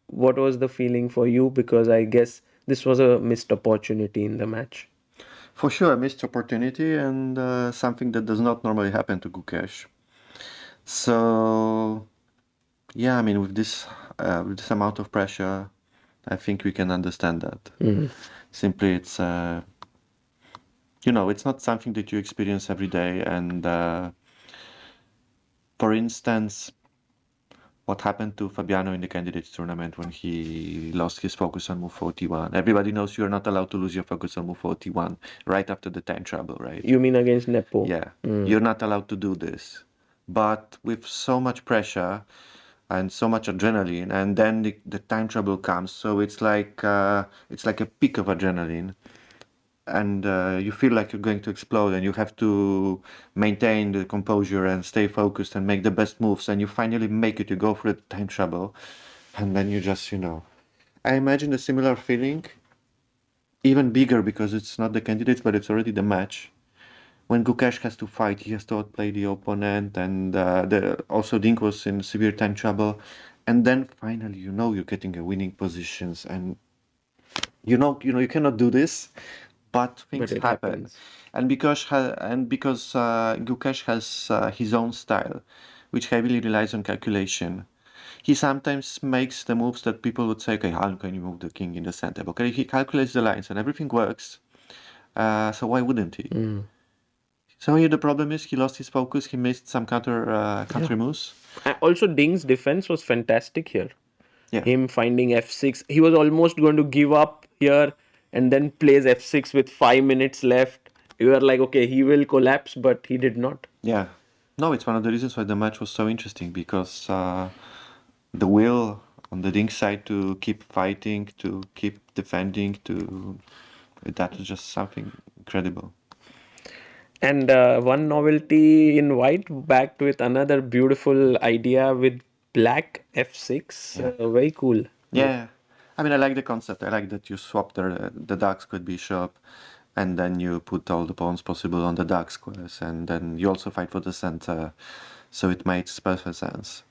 what was the feeling for you? Because I guess this was a missed opportunity in the match. For sure, a missed opportunity and something that does not normally happen to Gukesh. So yeah, I mean, with this amount of pressure, I think we can understand that. Mhm. Simply, it's not something that you experience every day. And for instance, what happened to Fabiano in the candidates tournament when he lost his focus on move 41? Everybody knows you're not allowed to lose your focus on move 41 right after the time trouble, right? You mean against Nepo? Yeah, you're not allowed to do this. But with so much pressure and so much adrenaline, and then the time trouble comes, so it's like a peak of adrenaline, and you feel like you're going to explode, and you have to maintain the composure and stay focused and make the best moves, and you finally make it. You go through the time trouble, and then you just, I imagine a similar feeling, even bigger because it's not the candidates, but it's already the match when Gukesh has to fight, he has to outplay the opponent, and also Dink was in severe time trouble. And then finally, you're getting a winning positions, and you cannot do this, but But things it happen, happens. and because Gukesh has his own style, which heavily relies on calculation. He sometimes makes the moves that people would say, okay, how can you move the king in the center? Okay, he calculates the lines and everything works. So why wouldn't he? Mm. So here the problem is he lost his focus. He missed some Yeah. counter moves. Also, Ding's defense was fantastic here. Yeah. him finding f6. He was almost going to give up here and then plays f6 with 5 minutes left. You were like, okay, he will collapse, but he did not. Yeah. No, it's one of the reasons why the match was so interesting because the will on the Dink side to keep fighting, to keep defending, to that was just something incredible. And one novelty in white backed with another beautiful idea with black f6. Yeah. Very cool. Yeah. I mean, I like the concept. I like that you swap the dark square bishop, and then you put all the pawns possible on the dark squares, and then you also fight for the center. So it makes perfect sense.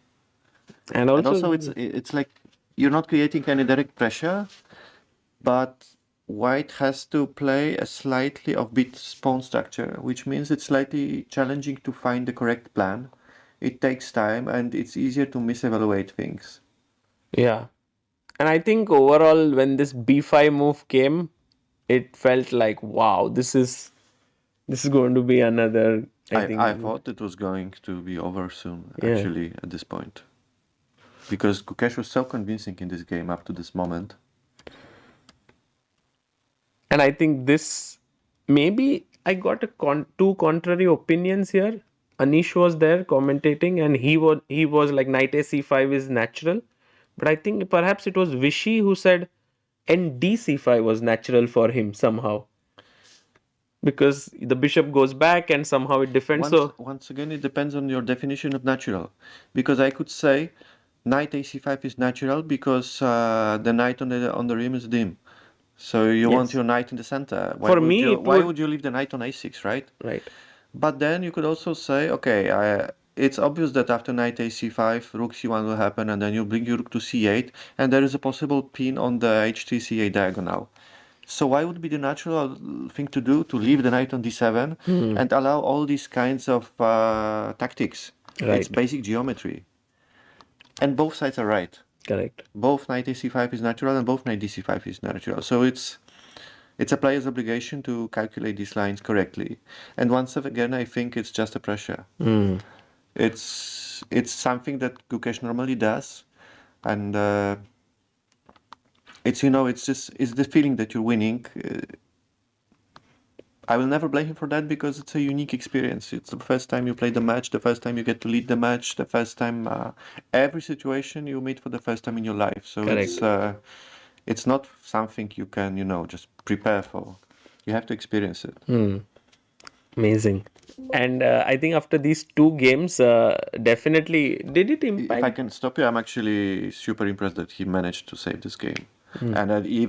And And also, also, it's like you're not creating any direct pressure, but white has to play a slightly offbeat pawn structure, which means it's slightly challenging to find the correct plan. It takes time, and it's easier to misevaluate things. yeah. And I think overall, when this b5 move came, it felt like, wow, this is going to be another, I I think, thought it was going to be over soon, yeah. actually, at this point. Because Gukesh was so convincing in this game up to this moment. And I think this, maybe I got two contrary opinions here. Anish was there commentating, and he was like knight a c5 is natural, but I think perhaps it was Vishy who said nd c5 was natural for him somehow, because the bishop goes back and somehow it defends. Once So once again, it depends on your definition of natural. Because I could say knight ac5 is natural because the knight on the rim is dim. So you want yes, your knight in the center. Why for would me you it why would, would you leave the knight on a6, right? right, But then you could also say, okay, it's obvious that after knight ac5, rook c1 will happen, and then you bring your rook to c8, and there is a possible pin on the h3 c8 diagonal. So why would be the natural thing to do to leave the knight on d7 hmm, and allow all these kinds of tactics? It's right, basic geometry, and both sides are right. correct. Both knight ac5 is natural, and both knight dc5 is natural. So it's a player's obligation to calculate these lines correctly. And once again, I think it's just a pressure. Hmm. It's something that Gukesh normally does, and it's the feeling that you're winning. I will never blame him for that because it's a unique experience. It's the first time you play the match, the first time you get to lead the match, the first time every situation you meet for the first time in your life. So Correct. it's not something you can just prepare for. You have to experience it. Hmm. Amazing. And I think after these two games, definitely did it If I impact? can stop you, I'm actually super impressed that he managed to save this game, Hmm. and that he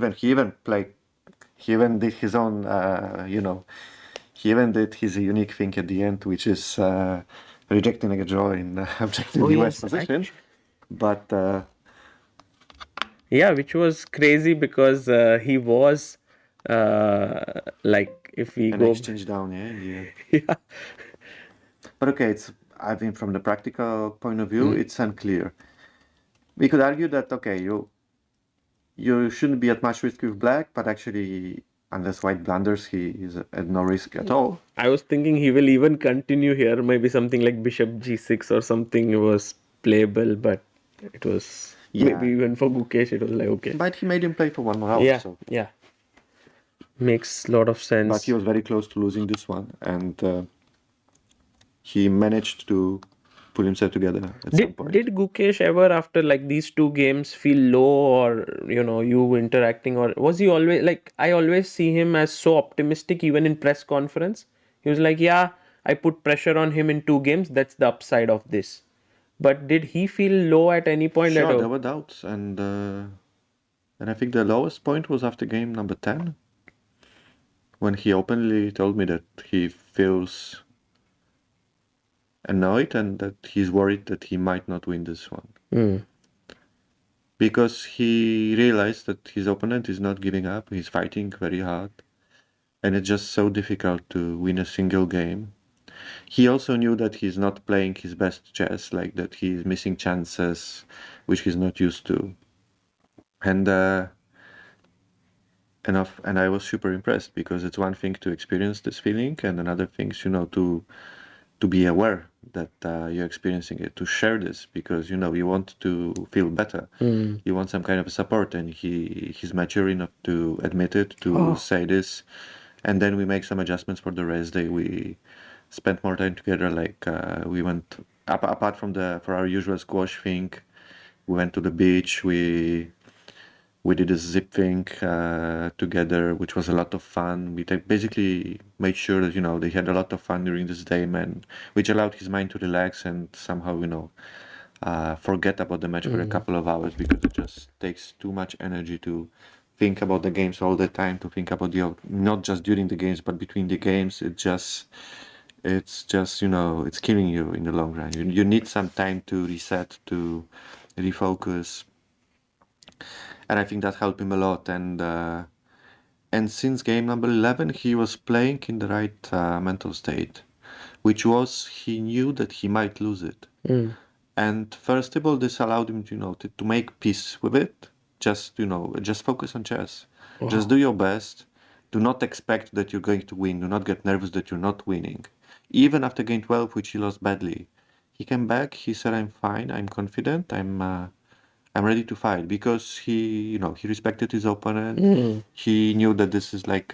even did his own, he even did his unique thing at the end, which is rejecting a draw in objective Oh US yes, position. But yeah, which was crazy because he was like, if we an go, exchange down, yeah, in the end. yeah, But okay, I think from the practical point of view, it's unclear. We could argue that okay, you shouldn't be at much risk with black, but actually, unless white blunders, he is at no risk at all. I was thinking he will even continue here. Maybe something like bishop g6 or something was playable, but it was maybe Yeah, even for Gukesh, it was like okay, but he made him play for one more hour, yeah, so. yeah, makes a lot of But he sense. was very close to losing this one, and he managed to pull himself together at some Did point. Gukesh ever, after like these two games, feel low, or you interacting, or was he always like, I always see him as so optimistic even in press conference. He was like, yeah, I put pressure on him in two games. That's the upside of this. But did he feel low at any point at Sure, there all? were doubts, and I think the lowest point was after game number 10, when he openly told me that he feels annoyed and that he's worried that he might not win this one. Hmm. Because he realized that his opponent is not giving up, he's fighting very hard, and it's just so difficult to win a single game. He also knew that he's not playing his best chess, like that he's missing chances, which he's not used to. And and I was super impressed because it's one thing to experience this feeling, and another thing, to to be aware that you're experiencing it, to share this because you want to feel better. Mm. You want some kind of support, and he's mature enough to admit it, to Oh. say this, and then we make some adjustments for the rest day. We spent more time together. Like we went apart from the for our usual squash thing. We went to the beach. We did a zip thing together, which was a lot of fun. We basically made sure that they had a lot of fun during this day, man, which allowed his mind to relax and somehow forget about the match for a Mm. couple of hours because it just takes too much energy to think about the games all the time, to think about the not just during the games but between the games. It's just it's killing you in the long run. You need some time to reset, to refocus, and I think that helped him a lot. And since game number 11, he was playing in the right mental state, which was he knew that he might lose it. Mm. And first of all, this allowed him to make peace with it. Just focus on chess. Just Wow. do your best. Do not expect that you're going to win. Do not get nervous that you're not winning. Even after game 12, which he lost badly, he came back. He said, "I'm fine. I'm confident. I'm ready to fight," because he respected his opponent. Mm. He knew that this is like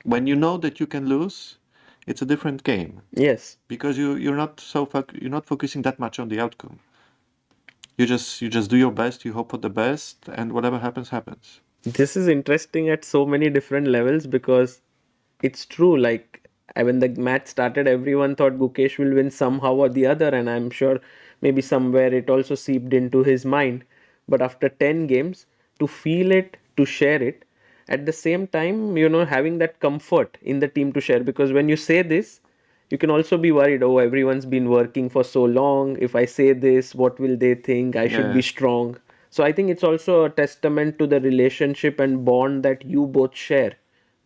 when you know that you can lose, it's a different game Yes. because you're not focusing that much on the outcome. You just do your best, you hope for the best, and whatever happens happens. This is interesting at so many different levels because it's true. Like when the match started, everyone thought Gukesh will win somehow or the other, and I'm sure maybe somewhere it also seeped into his mind. But after 10 games, to feel it, to share it, at the same time, having that comfort in the team to share. Because when you say this, you can also be worried, oh, everyone's been working for so long. If I say this, what will they think? I should be Yeah, strong. So I think it's also a testament to the relationship and bond that you both share,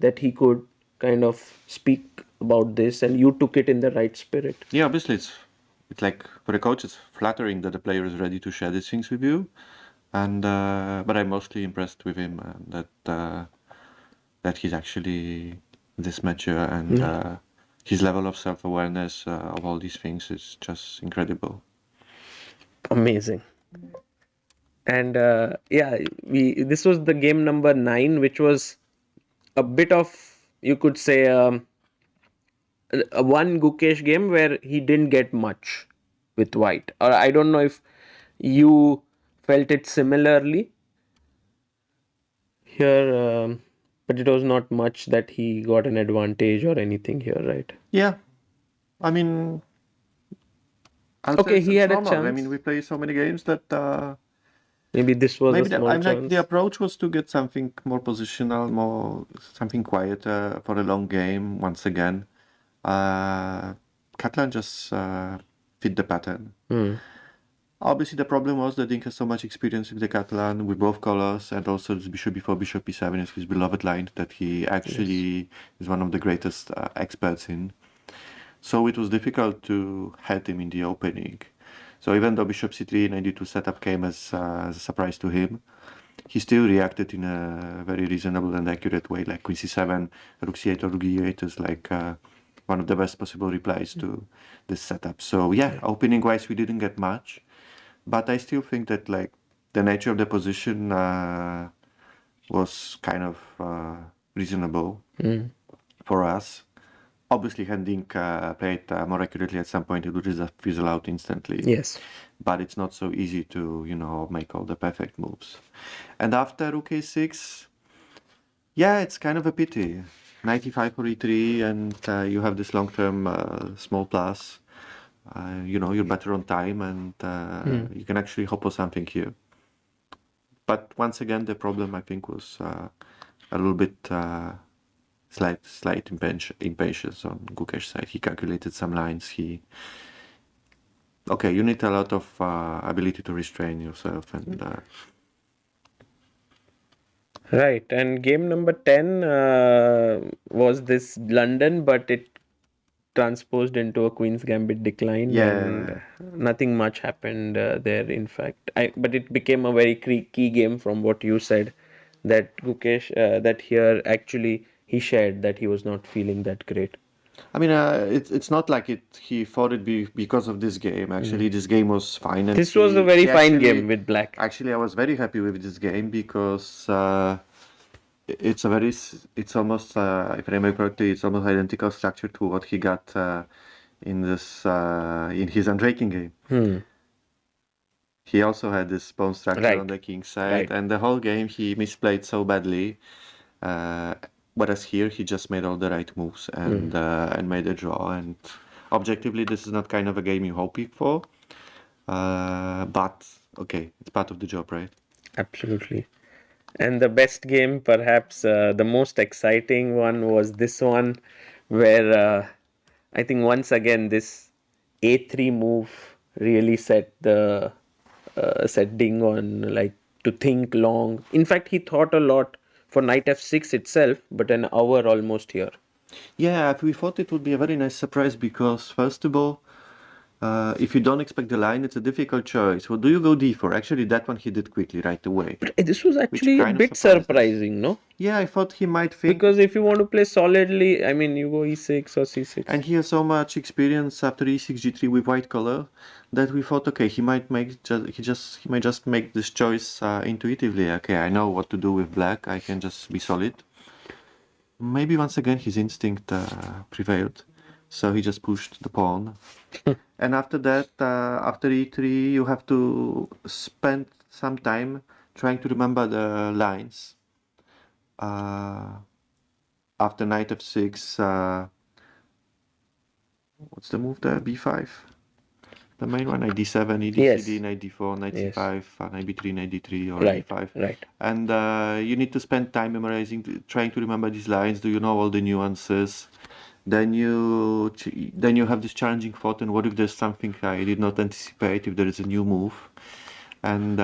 that he could kind of speak about this and you took it in the right spirit. yeah. Obviously, it's like for a coach, it's flattering that the player is ready to share these things with you, and but I'm mostly impressed with him that he's actually this mature and Yeah. his level of self-awareness of all these things is just incredible. Amazing. And yeah, we this was the game number 9, which was a bit of, you could say, a one Gukesh game where he didn't get much with white. Or I don't know if you felt it similarly here, but it was not much that he got an advantage or anything here, right? Yeah, I mean, I'll say Okay, it's, he it's had a normal. I mean, chance. we play so many games that Maybe this was a maybe small I'm like the chance. approach was to get something more positional, more something quieter for a long game. Once again, uh, Catalan just fit the pattern. Hmm. Obviously, the problem was that Dink has so much experience with the Catalan with both colors, and also this bishop before bishop e7 is his beloved line that he Yes. actually is one of the greatest experts in. So it was difficult to head him in the opening. So even though bishop c3 92 setup came as a surprise to him, he still reacted in a very reasonable and accurate way, like queen c7, rook c8 or rook e8 is like one of the best possible replies to this setup. So yeah, Yeah. opening wise, we didn't get much, but I still think that like the nature of the position was kind of reasonable Hmm. for us. Obviously, Hendink played more accurately at some point, it would just fizzle out instantly. Yes. But it's not so easy to, make all the perfect moves. And after rook a6, yeah, it's kind of a pity. 95 for e3, and you have this long-term small plus. You're better on time, and Hmm. you can actually hope for something here. But once again, the problem I think was a little bit slight impatience on Gukesh's side. He calculated some lines. Okay, you need a lot of ability to restrain yourself, and Right. And game number 10 was this London, but it transposed into a Queen's Gambit decline, and yeah, nothing much happened there. In fact, but it became a very key game from what you said. That Gukesh, that here actually he shared that he was not feeling that great. I mean, it's not like he fought it because of this game. Actually, this game was fine, and This was a very he fine game with black. actually I was very happy with this game because it's a it's almost if I remember correctly, it's almost identical structure to what he got in this in his unbreaking game. Hmm. He also had this pawn structure on Right. the king side, Right. and the whole game he misplayed so badly. Uh, whereas here he just made all the right moves and made a draw. And objectively, this is not kind of a game you're hoping for. But okay, it's part of the job, right? Absolutely. And the best game, perhaps the most exciting one, was this one, where I think once again this a3 move really set Ding on, like, to think long. In fact, he thought a lot for knight f6 itself, but an hour almost here. Yeah, we thought it would be a very nice surprise because, first of all, if you don't expect the line, it's a difficult choice. Well, do you go d4? Actually, that one he did quickly right away, But this was which actually a kind of bit surprised us. surprising, no? Yeah, I thought he might think. Because if you want to play solidly, I mean, you go e6 or c6. And he has so much experience after e6 g3 with white color that we thought, okay, he might make he might just make this choice intuitively. Okay, I know what to do with black. I can just be solid. Maybe once again his instinct prevailed, so he just pushed the pawn. And after that, after e3, you have to spend some time trying to remember the lines. Uh, After knight f6, what's the move there? b5. The main one, knight d7, e d c d, Yes. knight d4, knight Yes. c5, knight b3, knight d3, or Right. e5. Right. And you need to spend time memorizing, trying to remember these lines. Do you know all the nuances? Then you have this challenging thought, and what if there's something I did not anticipate? If there is a new move, and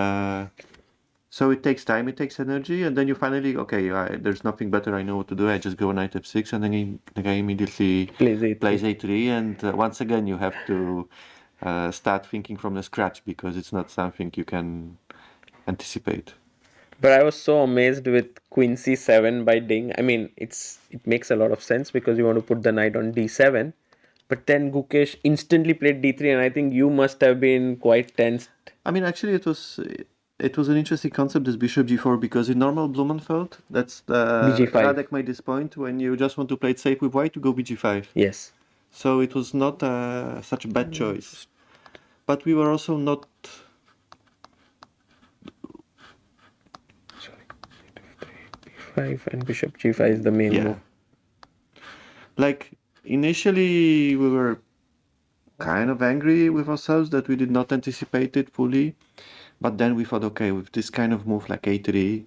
so it takes time, it takes energy, and then you finally, okay, there's nothing better. I know what to do. I just go knight f6, and then the guy immediately Plays a3. plays a3, and once again you have to start thinking from the scratch because it's not something you can anticipate. But I was so amazed with Queen C7 by Ding. I mean, it makes a lot of sense because you want to put the knight on D7. But then Gukesh instantly played D3, and I think you must have been quite tensed. I mean, actually, it was an interesting concept, this bishop g4, because in normal Blumenfeld, that's the BG5. Radek made this point when you just want to play it safe with white, you go bg5. Yes. So it was not such a bad choice. But we were also not. Sorry. B5 and Bishop G5 is the main Yeah. move. Like, initially, we were kind of angry with ourselves that we did not anticipate it fully. But then we thought, okay, with this kind of move like a3,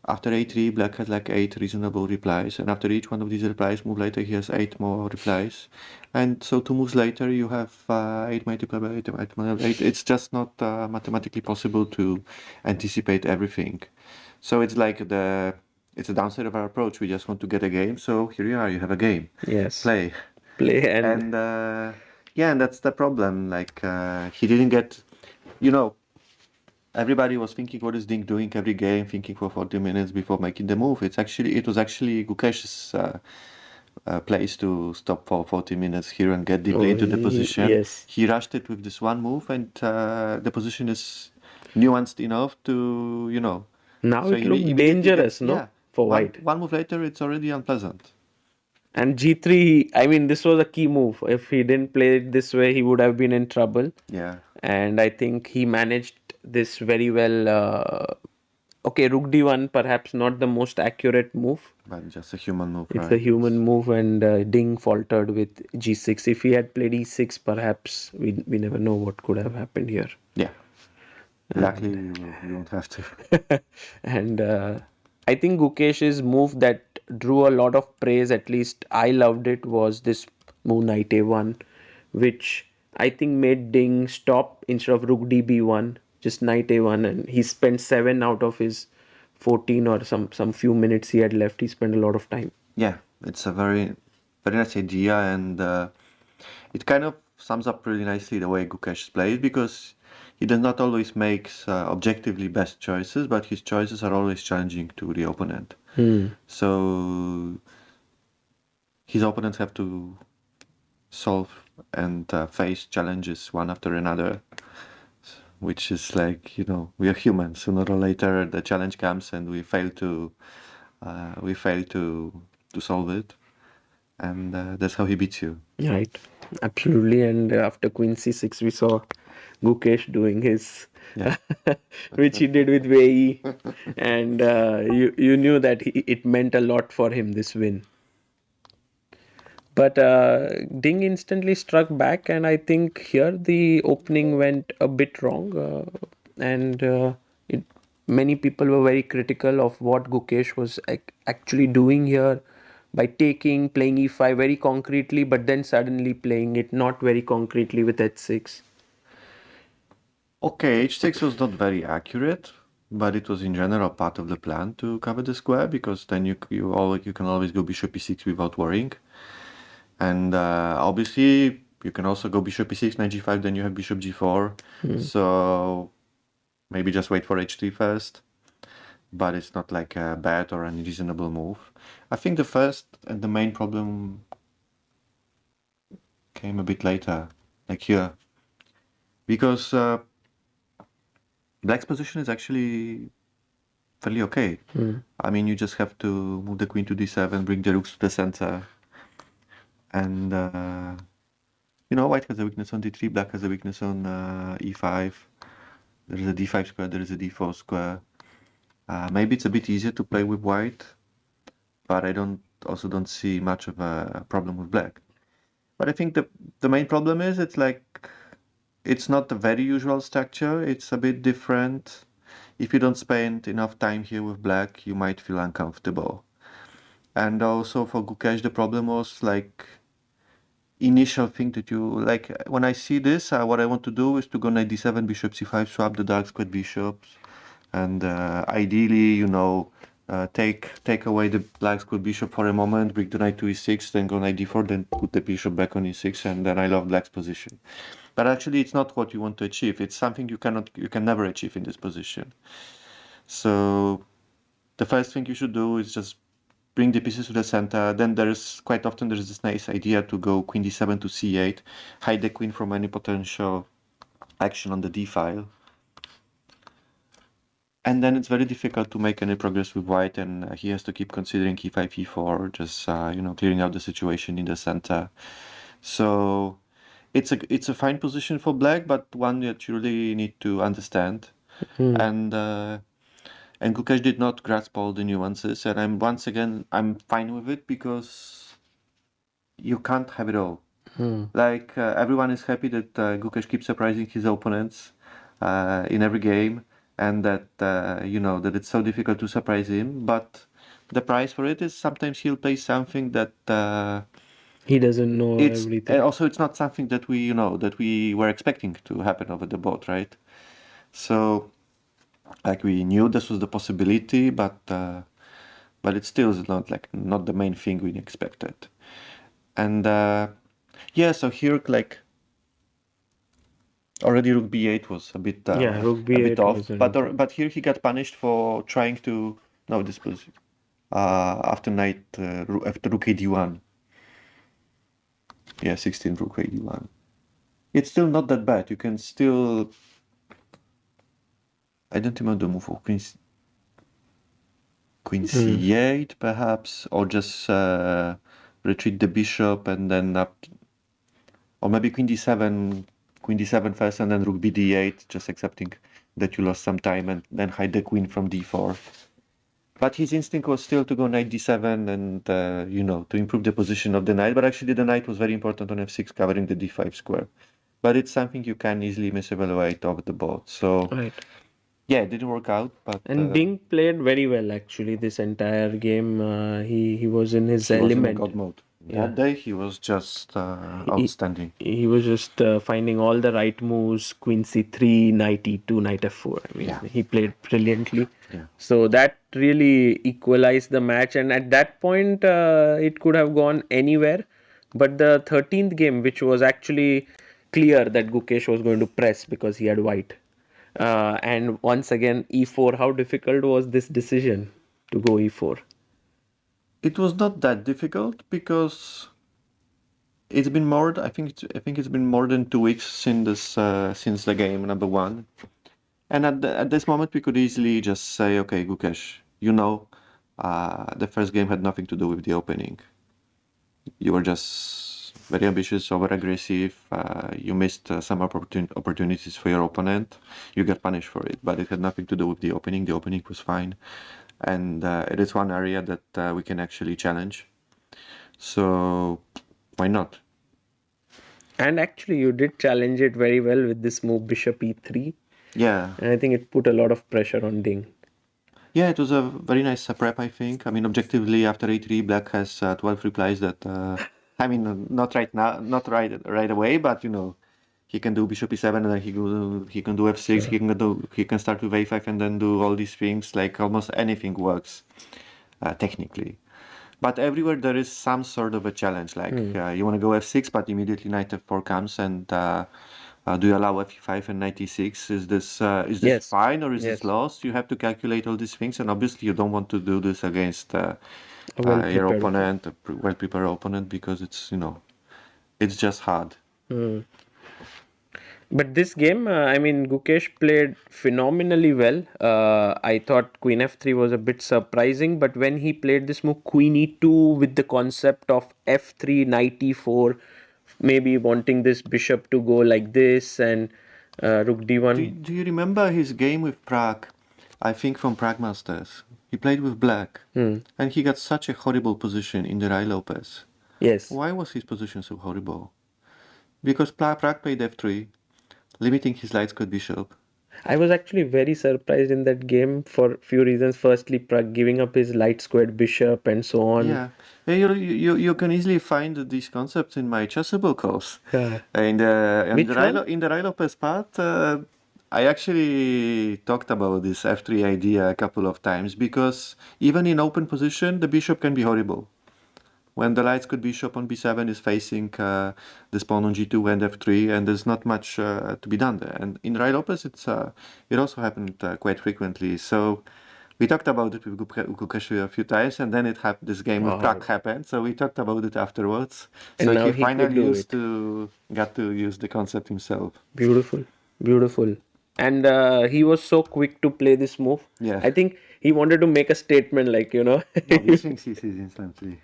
after a3, black has like 8 reasonable replies. And after each one of these replies, move later, he has 8 more replies. And so 2 moves later, you have 8 multiplied by 8, 8 multiplied by 8. It's just not mathematically possible to anticipate everything. So it's like it's a downside of our approach. We just want to get a game. So here you are, you have a game. Yes. Play. Play and And yeah, and that's the problem. Like he didn't get, you know, everybody was thinking, what is Dink doing every game, thinking for 40 minutes before making the move. It was actually Gukesh's place to stop for 40 minutes here and get deeply into the position. yes. He rushed it with this one move, and the position is nuanced enough to, Now so it he looked immediately dangerous, gets, no? yeah, For one white. one move later, it's already unpleasant. And G3, I mean, this was a key move. If he didn't play it this way, he would have been in trouble. Yeah, And I think he managed this very well. Okay, Rook D1, perhaps not the most accurate move. but just a human move, It's a right? human move, and Ding faltered with G6. If he had played E6, perhaps we never know what could have happened here. Yeah, luckily And we won't have to. and I think Gukesh's move that drew a lot of praise, at least I loved it, was this move knight a1, which I think made Ding stop instead of rook db1, just knight a1, and he spent 7 out of his 14 or some few minutes he had left. He spent a lot of time. Yeah, it's a very nice idea, and it kind of sums up really nicely the way Gukesh plays because he does not always make objectively best choices, but his choices are always challenging to the opponent. So his opponents have to solve and face challenges one after another, which is like, we are human. Sooner or later, the challenge comes and we fail to solve it, and that's how he beats you. Right, absolutely. And after Queen C6, we saw Gukesh doing his, Yeah. which he did with Wei, and you knew that it meant a lot for him, this win. But Ding instantly struck back, and I think here the opening went a bit wrong, and it, many people were very critical of what Gukesh was actually doing here by playing e5 very concretely, but then suddenly playing it not very concretely with h6. Okay, h6 was not very accurate, but it was in general part of the plan to cover the square because then you can always go bishop e6 without worrying. And obviously, you can also go bishop e6, knight g5, then you have bishop g4. So maybe just wait for h3 first, but it's not like a bad or unreasonable move. I think the first and the main problem came a bit later, like here, because black's position is actually fairly okay. I mean, you just have to move the queen to d7, bring the rooks to the center, and white has a weakness on d3, black has a weakness on e5. There is a d5 square, there is a d4 square. Maybe it's a bit easier to play with white, but I don't see much of a problem with black. But I think the main problem is it's not a very usual structure. It's a bit different. If you don't spend enough time here with black, you might feel uncomfortable. And also for Gukesh, the problem was like initial thing that you like when I see this, what I want to do is to go knight d7, bishop c5, swap the dark squared bishops, and ideally, take away the black squared bishop for a moment, bring the knight to e6, then go knight d4, then put the bishop back on e6, and then I love black's position. But actually, it's not what you want to achieve. It's something you can never achieve in this position. So the first thing you should do is just bring the pieces to the center. Then quite often there's this nice idea to go queen d7 to c8, hide the queen from any potential action on the d file. And then it's very difficult to make any progress with white, and he has to keep considering e5, e4, just clearing out the situation in the center. So it's a fine position for black, but one that you really need to understand. And Gukesh did not grasp all the nuances, and I'm fine with it because you can't have it all. Like everyone is happy that Gukesh keeps surprising his opponents in every game, and that that it's so difficult to surprise him. But the price for it is sometimes he'll play something that He doesn't know it's everything. also it's not something that we were expecting to happen over the board, right? So like we knew this was the possibility, but it still is not the main thing we expected. And yeah, so here like already rook b8 was Yeah, rook a bit b8 off, wasn't good. but here he got punished for trying to no this was after rook ad1. Yeah, 16 rook ad1. It's still not that bad. You can still I don't remember the move for queen c8 perhaps, or just retreat the bishop and then up, or maybe queen d7 first and then rook bd8, just accepting that you lost some time and then hide the queen from d4. But his instinct was still to go knight d7 and to improve the position of the knight. But actually, the knight was very important on f6, covering the d5 square. But it's something you can easily misevaluate over the board. So Right. yeah, it didn't work out, but And Ding played very well actually this entire game. He was in his he was in a element. god mode. Yeah. That day, he was just He outstanding. he was just finding all the right moves, queen c3, knight e2, knight f4. I mean, Yeah, he played brilliantly. yeah. So that really equalized the match, and at that point, it could have gone anywhere. But the 13th game, which was actually clear that Gukesh was going to press because he had white. And once again, e4. How difficult was this decision to go e4? It was not that difficult because it's been more. I think it's been more than 2 weeks since the game number one. And at this moment, we could easily just say, okay, Gukesh, the first game had nothing to do with the opening. You were just very ambitious, over aggressive. You missed some opportunities for your opponent. You got punished for it, but it had nothing to do with the opening. The opening was fine, and it is one area that we can actually challenge. So why not? And actually, you did challenge it very well with this move Bishop E3. Yeah, And I think it put a lot of pressure on Ding. yeah, it was a very nice prep, I think. I mean, objectively, after A3, Black has 12 replies that, I mean, not right now, not right away, but he can do Bishop E7 and then he can do F6, Sure. he can start with A5 and then do all these things. Like almost anything works technically. But everywhere there is some sort of a challenge. Like you want to go F6, but immediately Knight F4 comes, and do you allow F5 and Knight E6? Is this Yes. fine or is this Yes. lost? You have to calculate all these things, and obviously you don't want to do this against A well your prepared opponent. opponent, a well-prepared opponent, because it's just hard. Hmm. But this game, I mean, Gukesh played phenomenally well. I thought Queen F3 was a bit surprising, but when he played this move Queen E2 with the concept of F3, Knight E4, maybe wanting this bishop to go like this and Rook Do, D1. do you remember his game with Prague? I think from Prague Masters. He played with Black, Hmm. and he got such a horrible position in the Rai Lopez. Yes. Why was his position so horrible? Because Prague played f3, limiting his light squared bishop. I was actually very surprised in that game for few reasons. Firstly, Prag giving up his light squared bishop and so on. Yeah, yeah, you can easily find these concepts in my Chessable course. Yeah. In the Which one? Rai Lopez part, I actually talked about this f3 idea a couple of times because even in open position, the bishop can be horrible. When the light squared bishop on b7 is facing this pawn on g2 and f3, and there's not much to be done there. And in Rai Lopez, it also happened quite frequently. So we talked about it with Gukesh a few times, and then this game with Wow. Prague happened. So we talked about it afterwards. And So now he he could finally do used it. to got to use the concept himself. Beautiful. Beautiful. And he was so quick to play this move. Yeah. I think he wanted to make a statement, like, No, these things he sees instantly.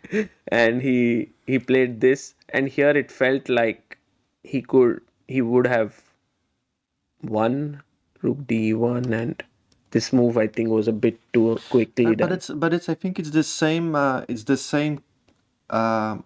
and he played this. And here it felt like he would have won Rook D1, and this move I think was a bit too quickly But done. it's I think it's the same. Uh,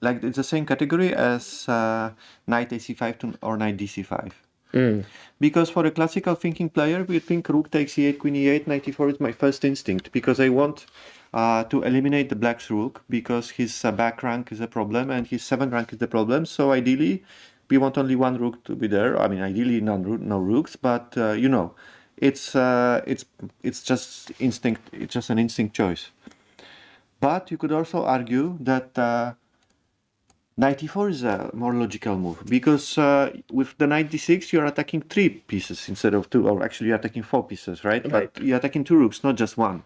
like it's the same category as knight ac5 or knight dc5. Mm. Because for a classical thinking player, we think rook takes e8, queen e8, knight e4 is my first instinct because I want to eliminate the black's rook because his back rank is a problem and his 7th rank is the problem. So ideally, we want only one rook to be there. I mean, ideally no rooks, but it's uh, it's it's just instinct. It's just an instinct choice. But you could also argue that knight e4 is a more logical move because with the knight d6 you're attacking 3 pieces instead of 2, or actually you're attacking 4 pieces, right? But Right. you're attacking 2 rooks, not just one.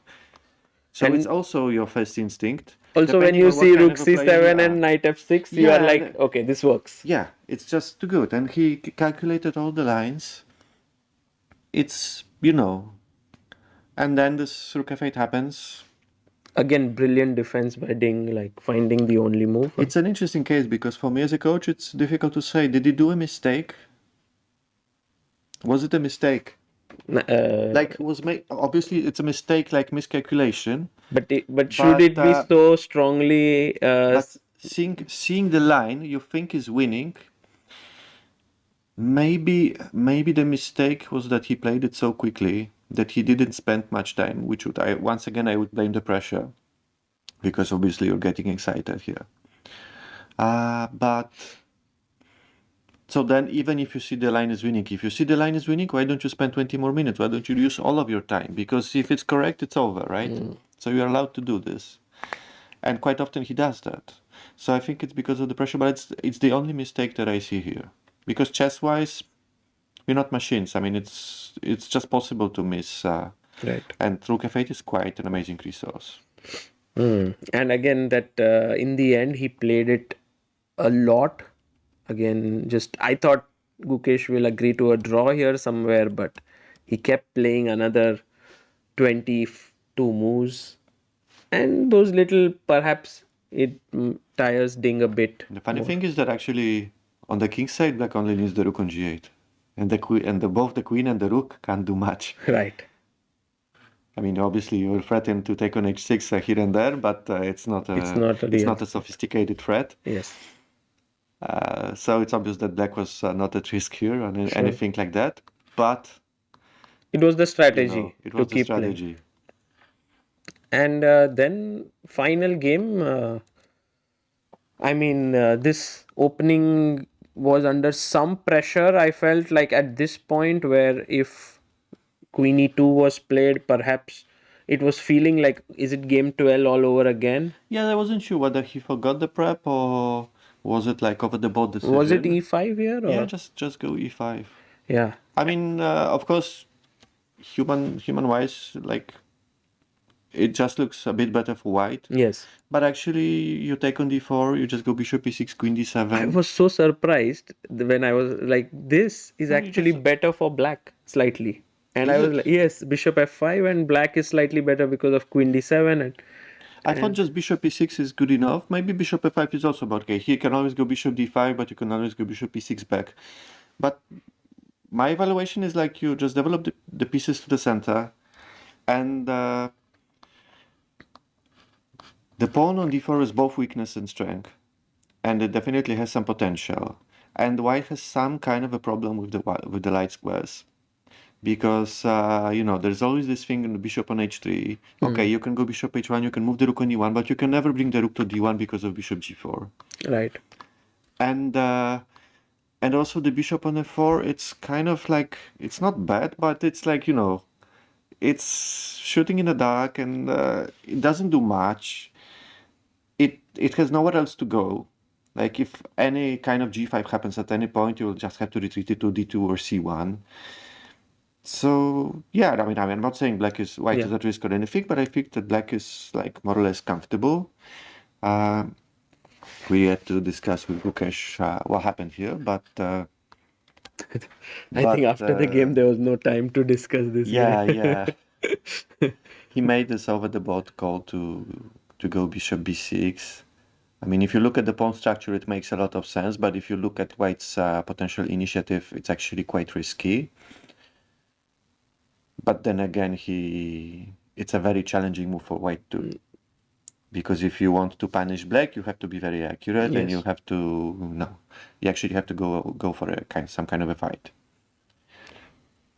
So it's And also your first instinct, also when depending you on what see kind Rook of a player you C7 are. and Knight F6, you are Yeah, like, okay, this works. yeah, it's just too good. And he calculated all the lines. It's, and then this rook f8 happens. Again, brilliant defense by Ding, like finding the only move. It's an interesting case because for me as a coach, it's difficult to say. Did he do a mistake? Was it a mistake? Uh, Like obviously it's a mistake, like miscalculation, but should but it be so strongly? seeing the line you think is winning, maybe the mistake was that he played it so quickly that he didn't spend much time, which would I once again I would blame the pressure because obviously you're getting excited here. But so then even if you see the line is winning, if you see the line is winning, why don't you spend 20 more minutes? Why don't you use all of your time? Because if it's correct, it's over, right? So you're allowed to do this. And quite often he does that. So I think it's because of the pressure, but it's the only mistake that I see here. Because chess-wise, we're not machines. I mean, it's just possible to miss. Right. And Rook F8 is quite an amazing resource. And again, that in the end he played it a lot. Again, just I thought Gukesh will agree to a draw here somewhere, but he kept playing another 22 moves, and those little perhaps it tires Ding a bit The funny more. thing is that actually on the king side, black only needs the rook on g8, and the queen and both the queen and the rook can't do much. Right. I mean, obviously you will threaten to take on h6 here and there, but It's not a it's real not a threat. sophisticated threat. Yes. So it's obvious that black was not at risk here on Sure. anything like that. But It was the you know, strategy it to was the keep playing. strategy. And then final game. I mean, this opening was under some pressure. I felt like at this point, where if Queen E2 was played, perhaps it was feeling like, is it game 12 all over again? Yeah, I wasn't sure whether he forgot the prep or was it like over the board Was it decision. E5 here Yeah, or? just go e5. Yeah. I mean, of course, human wise, like it just looks a bit better for white. Yes. But actually, you take on d4, you just go bishop e6, queen I d7. was so surprised when I was like, this is No, you actually just better for black slightly. And I is was it? like, yes, bishop f5 and black is slightly better because of queen d7 I thought and just bishop e6 is good enough. Maybe bishop f5 is also about okay. Here you can always go bishop d5, but you can always go bishop e6 back. But my evaluation is like you just develop the pieces to the center, and the pawn on d4 has both weakness and strength, and it definitely has some potential. And white has some kind of a problem with the light squares. Because there's always this thing in the bishop on h3. Okay, you can go bishop h1, you can move the rook on e1, but you can never bring the rook to d1 because of bishop g4. right. And also the bishop on f4, it's kind of like it's not bad, but it's like it's shooting in the dark and it doesn't do much. It has nowhere else to go. Like if any kind of g5 happens at any point, you'll just have to retreat it to d2 or c1. So yeah, I'm not saying white Yeah. is at risk or anything, but I think that black is like more or less comfortable. Uh, we had to discuss with Gukesh what happened here, but I think but after the game there was no time to discuss this. Yeah. yeah, yeah, he made this over the board call to go bishop b6. I mean, if you look at the pawn structure, it makes a lot of sense, but if you look at white's potential initiative, it's actually quite risky. But then again, it's a very challenging move for white too. Because if you want to punish black, you have to be very accurate, and you Yes. have to no, you actually have to go for some kind of a fight.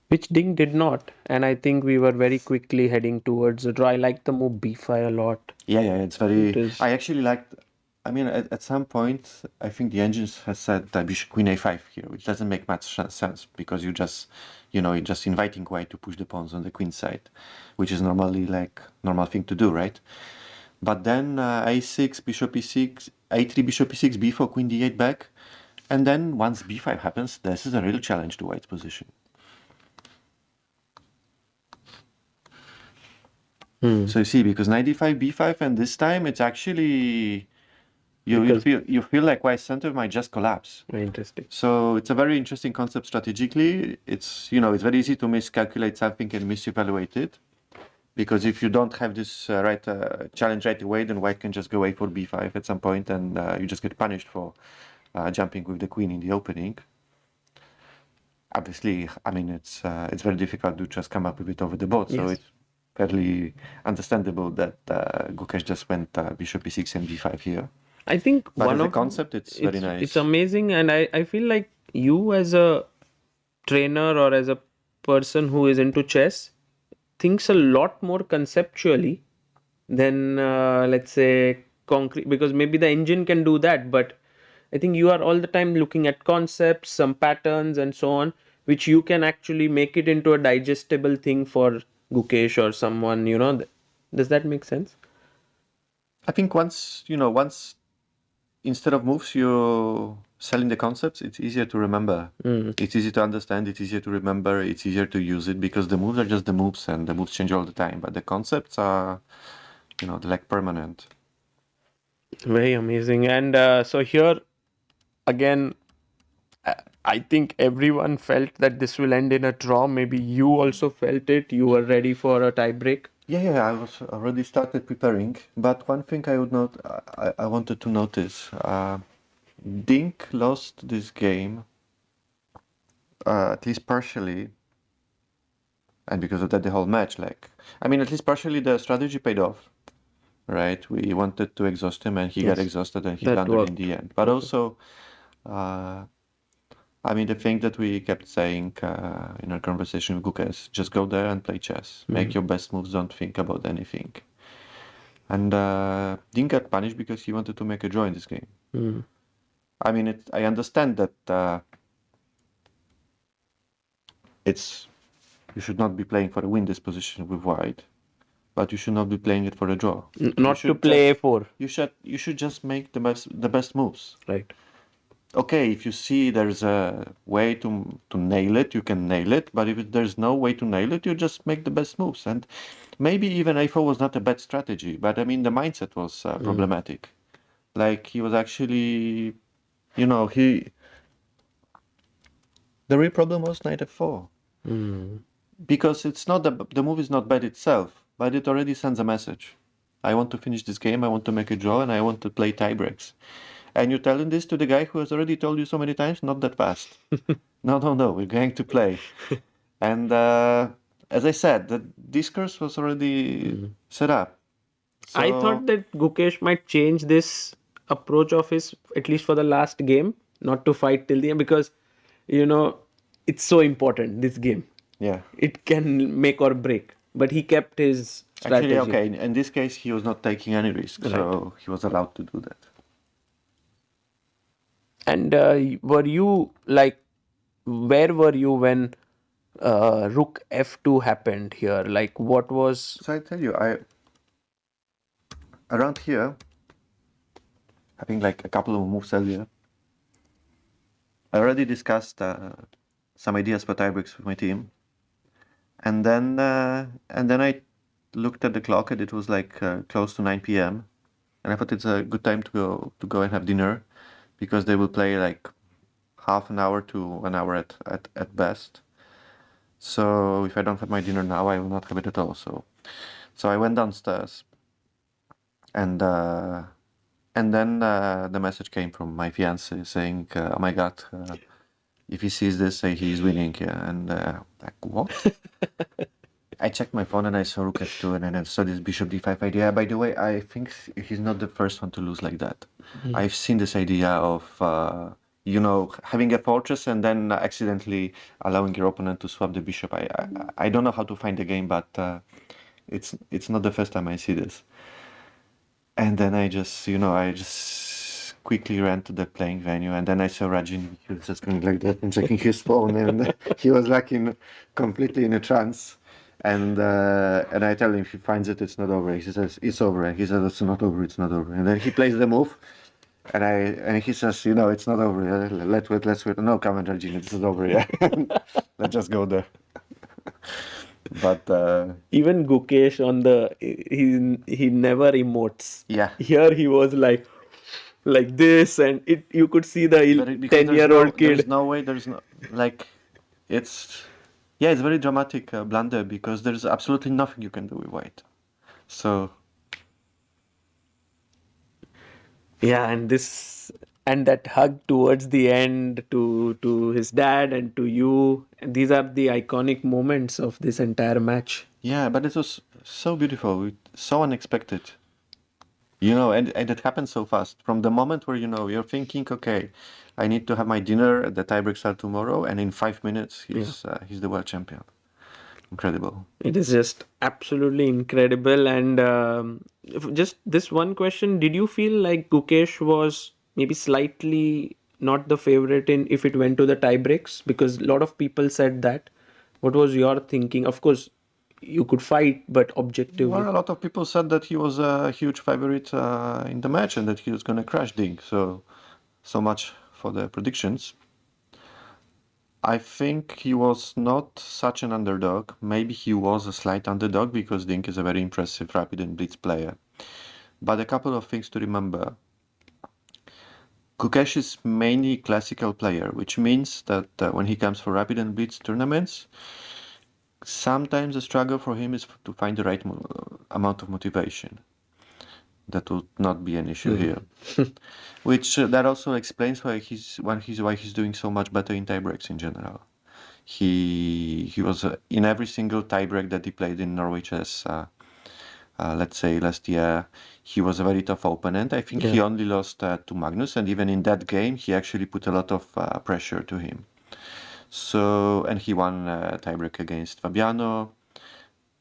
Which Ding did not. And I think we were very quickly heading towards a draw. I like the move b5 a lot. Yeah, yeah, it's It very. is. I actually liked. I mean, at some point, I think the engines has said that bishop queen a5 here, which doesn't make much sense because you're just inviting white to push the pawns on the queen side, which is normally like normal thing to do, right? But then a6, bishop e6, a3, bishop e6, b4, queen d8 back, and then once b5 happens, this is a real challenge to white's position. So you see, because knight d5, b5, and this time it's actually Because you feel like white center might just collapse. very interesting. So it's a very interesting concept strategically. It's it's very easy to miscalculate something and misevaluate it. Because if you don't have this challenge right away, then white can just go a for b5 at some point, and you just get punished for jumping with the queen in the opening. Obviously, I mean it's very difficult to just come up with it over the board, so Yes. it's fairly understandable that Gukesh just went bishop e6 and b5 here. I think But one as a of concept, it's very it's nice. amazing, and I feel like you as a trainer or as a person who is into chess thinks a lot more conceptually than let's say concrete, because maybe the engine can do that, but I think you are all the time looking at concepts, some patterns and so on, which you can actually make it into a digestible thing for Gukesh or someone, does that make sense? I think once instead of moves, you're selling the concepts, it's easier to remember. It's easy to understand, it's easier to remember, it's easier to use it because the moves are just the moves and the moves change all the time. But the concepts are, they're like permanent. Very amazing. And so here again, I I think everyone felt that this will end in a draw. Maybe you also felt it. You were ready for a tie break. Yeah, I was already started preparing. But one thing I would not, I wanted to notice, Dink lost this game, at least partially, and because of that, the whole match. Like, I mean, at least partially, the strategy paid off, right? We wanted to exhaust him, and he got Yes, exhausted, and he that blundered in worked. the end. But Perfect. also, uh, I mean, the thing that we kept saying in our conversation with Gukesh, just go there and play chess. Make Mm, your best moves. Don't think about anything. And Dean got punished because he wanted to make a draw in this game. mm, I mean, I understand that it's you should not be playing for a win this position with white, but you should not be playing it for a draw. You Not to should play just A4, you should just make the best moves. right? Okay, if you see there's a way to nail it, you can nail it. But if there's no way to nail it, you just make the best moves. And maybe even A4 was not a bad strategy, but I mean the mindset was Mm, problematic. Like he was actually, you know, he the real problem was knight f4 mm, because it's not the move is not bad itself, but it already sends a message. I want to finish this game. I want to make a draw, and I want to play tie breaks. And you're telling this to the guy who has already told you so many times, not that fast. No, no, no. We're going to play. And as I said, the discourse was already mm. set up. I So thought that Gukesh might change this approach of his, at least for the last game, not to fight till the end, because, you know, it's so important, this game. yeah, It can make or break. But he kept his actually, strategy. okay. In this case, he was not taking any risk, Right. so he was allowed to do that. And were you like, where were you when Rook F2 happened here? Like, what was. So I tell you, I around here, having like a couple of moves earlier, I already discussed some ideas for tiebreaks with my team, and then I looked at the clock, and it was like close to 9 p.m. And I thought it's a good time to go and have dinner, because they will play like half an hour to an hour at best. So if I don't have my dinner now, I will not have it at all. So I went downstairs, and then the message came from my fiance saying, "Oh my God, if he sees this, say he's winning." Yeah, and like what? I checked my phone and I saw Rook F2, and then I saw this Bishop D5 idea. By the way, I think he's not the first one to lose like that. I've seen this idea of having a fortress and then accidentally allowing your opponent to swap the bishop. I don't know how to find the game, but it's not the first time I see this. And then I just quickly ran to the playing venue, and then I saw Rajin. He was just going like that and checking his phone, and he was like completely in a trance. And I tell him, if he finds it, it's not over. He says it's over. And he says it's not over. It's not over. And then he plays the move, and he says, it's not over. Let's wait. Let's wait. No, come on, Rajin, it's not over. Yeah, let's just go there. But Even Gukesh on the. He never emotes. yeah, Here he was like this, and it you could see the because 10-year old there's kid. no way, there's no like it's yeah, it's very dramatic blunder, because there's absolutely nothing you can do with white. So Yeah, and this and that hug towards the end to his dad and to you. These are the iconic moments of this entire match. yeah, but it was so beautiful, so unexpected, and it happened so fast. From the moment where you're thinking, okay, I need to have my dinner, the tiebreaks are tomorrow, and in 5 minutes Yeah. he's the world champion. Incredible. It is just absolutely incredible. And just this one question: did you feel like Gukesh was maybe slightly not the favorite in if it went to the tie breaks? Because a lot of people said that. What was your thinking? Of course, you could fight, but Well, objectively, a lot of people said that he was a huge favorite in the match, and that he was going to crush Ding. So much for the predictions. I think he was not such an underdog. Maybe he was a slight underdog because Dink is a very impressive rapid and blitz player. But a couple of things to remember. Gukesh is mainly classical player, which means that when he comes for rapid and blitz tournaments, sometimes the struggle for him is to find the right amount of motivation. That would not be an issue here. Mm. Which that also explains why he's doing so much better in tiebreaks in general. He was in every single tiebreak that he played in Norwich as let's say last year. He was a very tough opponent. I think he Yeah. only lost to Magnus, and even in that game, he actually put a lot of pressure to him. So, and he won a tiebreak against Fabiano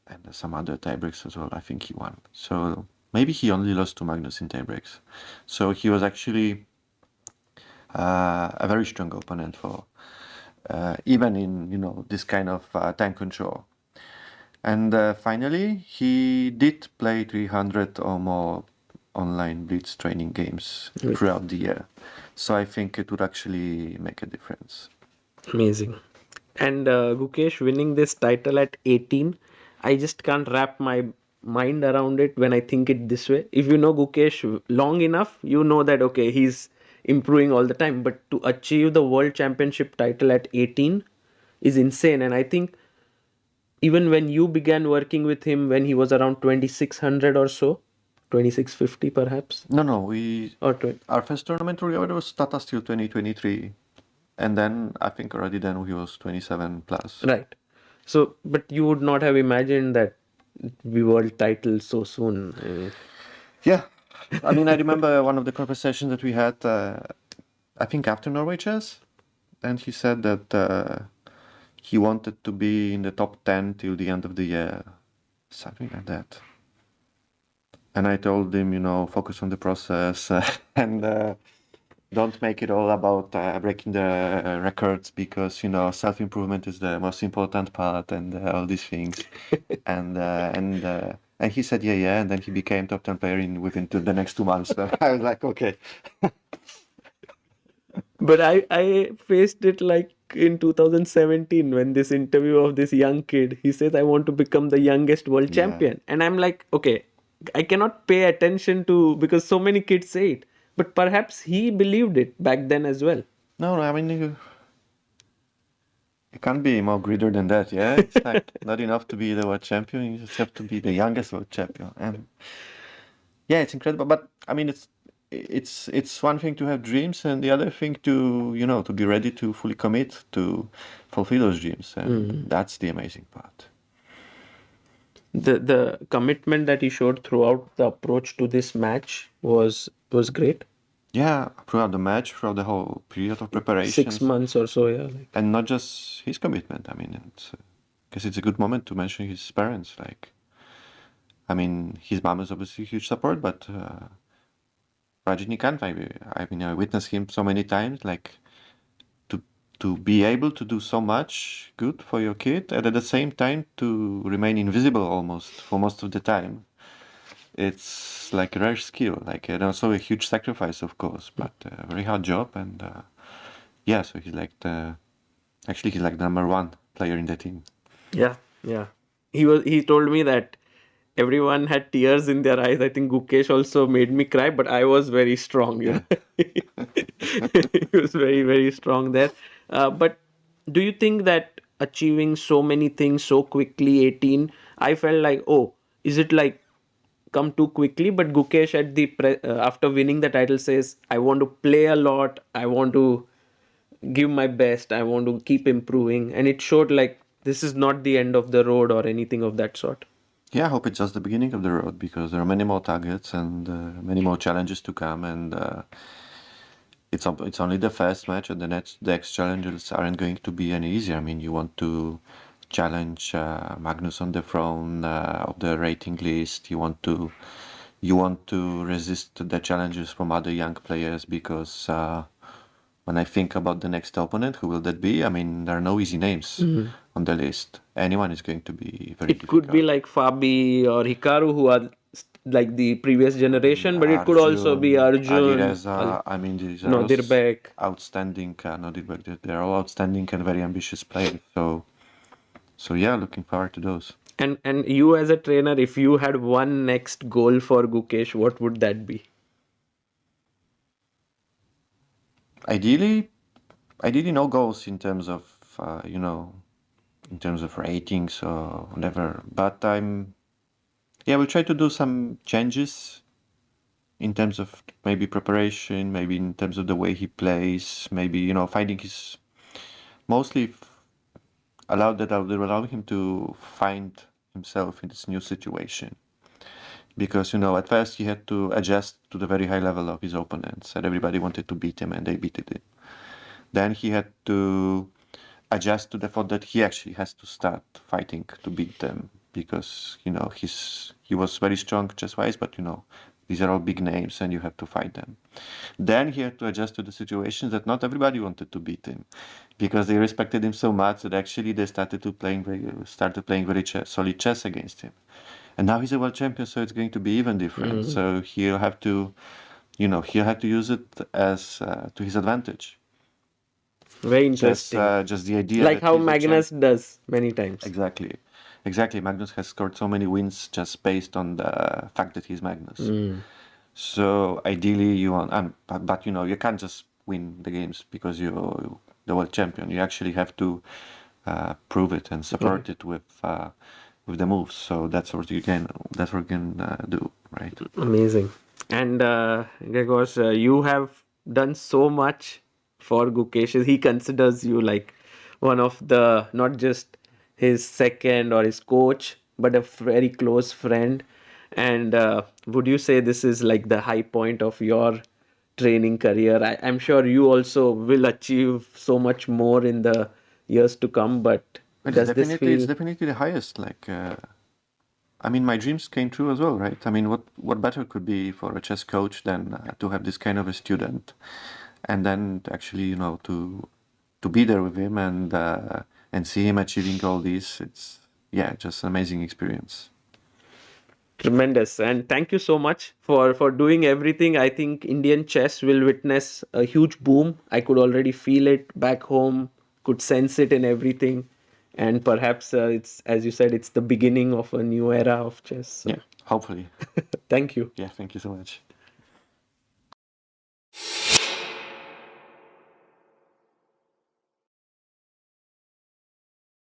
and some other tiebreaks as well. I think he won. So maybe he only lost to Magnus in tiebreaks. So he was actually a very strong opponent for even in this kind of time control. And finally, he did play 300 or more online blitz training games With throughout the year. So I think it would actually make a difference. amazing. And Gukesh winning this title at 18, I just can't wrap my mind around it when I think it this way. If you know Gukesh long enough, you know that okay, he's improving all the time. But to achieve the world championship title at 18 is insane. And I think even when you began working with him when he was around 2600 or so, 2650 perhaps, No, no, we or 20, our first tournament together was Tata Steel 2023, and then I think already then he was 27 plus. right. So, but you would not have imagined that we world title so soon. I mean, Yeah, I mean I remember one of the conversations that we had. I think after Norway Chess, and he said that he wanted to be in the top 10 till the end of the year, something like that. And I told him, focus on the process and don't make it all about breaking the records because, self-improvement is the most important part and all these things. And he said, yeah, yeah. And then he became top 10 player within the next 2 months. I was like, okay. but I faced it like in 2017 when this interview of this young kid, he says, I want to become the youngest world Yeah. champion. And I'm like, okay, I cannot pay attention to because so many kids say it. But perhaps he believed it back then as well. No, no, I mean, you can't be more greedier than that, yeah? It's like not enough to be the world champion, you just have to be the youngest world champion. And yeah, it's incredible. But I mean, it's one thing to have dreams, and the other thing to be ready to fully commit to fulfill those dreams, and Mm. that's the amazing part. The commitment that he showed throughout the approach to this match was great. Yeah, throughout the match, throughout the whole period of 6 preparations, months or so, yeah. Like, and not just his commitment. I mean, it's because it's a good moment to mention his parents. Like, I mean, his mom is obviously a huge support, but Rajinikanth, I witnessed him so many times. Like, to to be able to do so much good for your kid and at the same time to remain invisible almost for most of the time. It's like a rare skill, like and also a huge sacrifice, of course, but a very hard job. And yeah, so he's like the number one player in the team. yeah, yeah. He told me that everyone had tears in their eyes. I think Gukesh also made me cry, but I was very strong, you Yeah. know. He was very, very strong there. But do you think that achieving so many things so quickly, 18, I felt like, oh, is it like come too quickly? But Gukesh at after winning the title says, I want to play a lot. I want to give my best. I want to keep improving. And it showed like this is not the end of the road or anything of that sort. Yeah, I hope it's just the beginning of the road because there are many more targets and many more challenges to come. And it's only the first match, and the next challenges aren't going to be any easier. I mean, you want to challenge Magnus on the throne of the rating list. You want to resist the challenges from other young players because when I think about the next opponent, who will that be? I mean, there are no easy names Mhm. on the list. Anyone is going to be very It could be difficult. like Fabi or Hikaru, who are like the previous generation, but it could also be Arjun, Arjun, Alireza, I mean, these are all Nodirbek. outstanding, not but they're all outstanding and very ambitious players. So yeah, looking forward to those. And you as a trainer, if you had one next goal for Gukesh, what would that be? Ideally, ideally no goals in terms of in terms of ratings or whatever. But yeah, we'll try to do some changes in terms of maybe preparation, maybe in terms of the way he plays, maybe finding his mostly allow him to find himself in this new situation. Because at first he had to adjust to the very high level of his opponents, and everybody wanted to beat him, and they beat him. Then he had to adjust to the thought that he actually has to start fighting to beat them because he was very strong chess wise, but these are all big names and you have to fight them. Then he had to adjust to the situation that not everybody wanted to beat him because they respected him so much that actually they started playing very solid chess against him. And now he's a world champion, so it's going to be even different. Mm. So he'll have to use it as to his advantage. Very Just interesting. just the idea Like that how he's a champ. Magnus does many times. Exactly. Exactly. Magnus has scored so many wins just based on the fact that he's Magnus. Mm. So ideally you want, but you can't just win the games because you're the world champion. You actually have to prove it and Right. support it with the moves. So that's what you can do, right? Amazing. And Gregors, you have done so much for Gukesh. He considers you like one of the, not just his second or his coach, but a very close friend. And would you say this is like the high point of your training career? I'm sure you also will achieve so much more in the years to come, but But does this it's feel definitely the highest. Like I mean, my dreams came true as well, right? I mean, what better could be for a chess coach than to have this kind of a student, and then actually, to be there with him and see him achieving all this. It's yeah, just an amazing experience. tremendous? And thank you so much for doing everything. I think Indian chess will witness a huge boom. I could already feel it back home, could sense it in everything. And perhaps it's, as you said, it's the beginning of a new era of chess. Yeah, So hopefully. thank you. Yeah, thank you so much.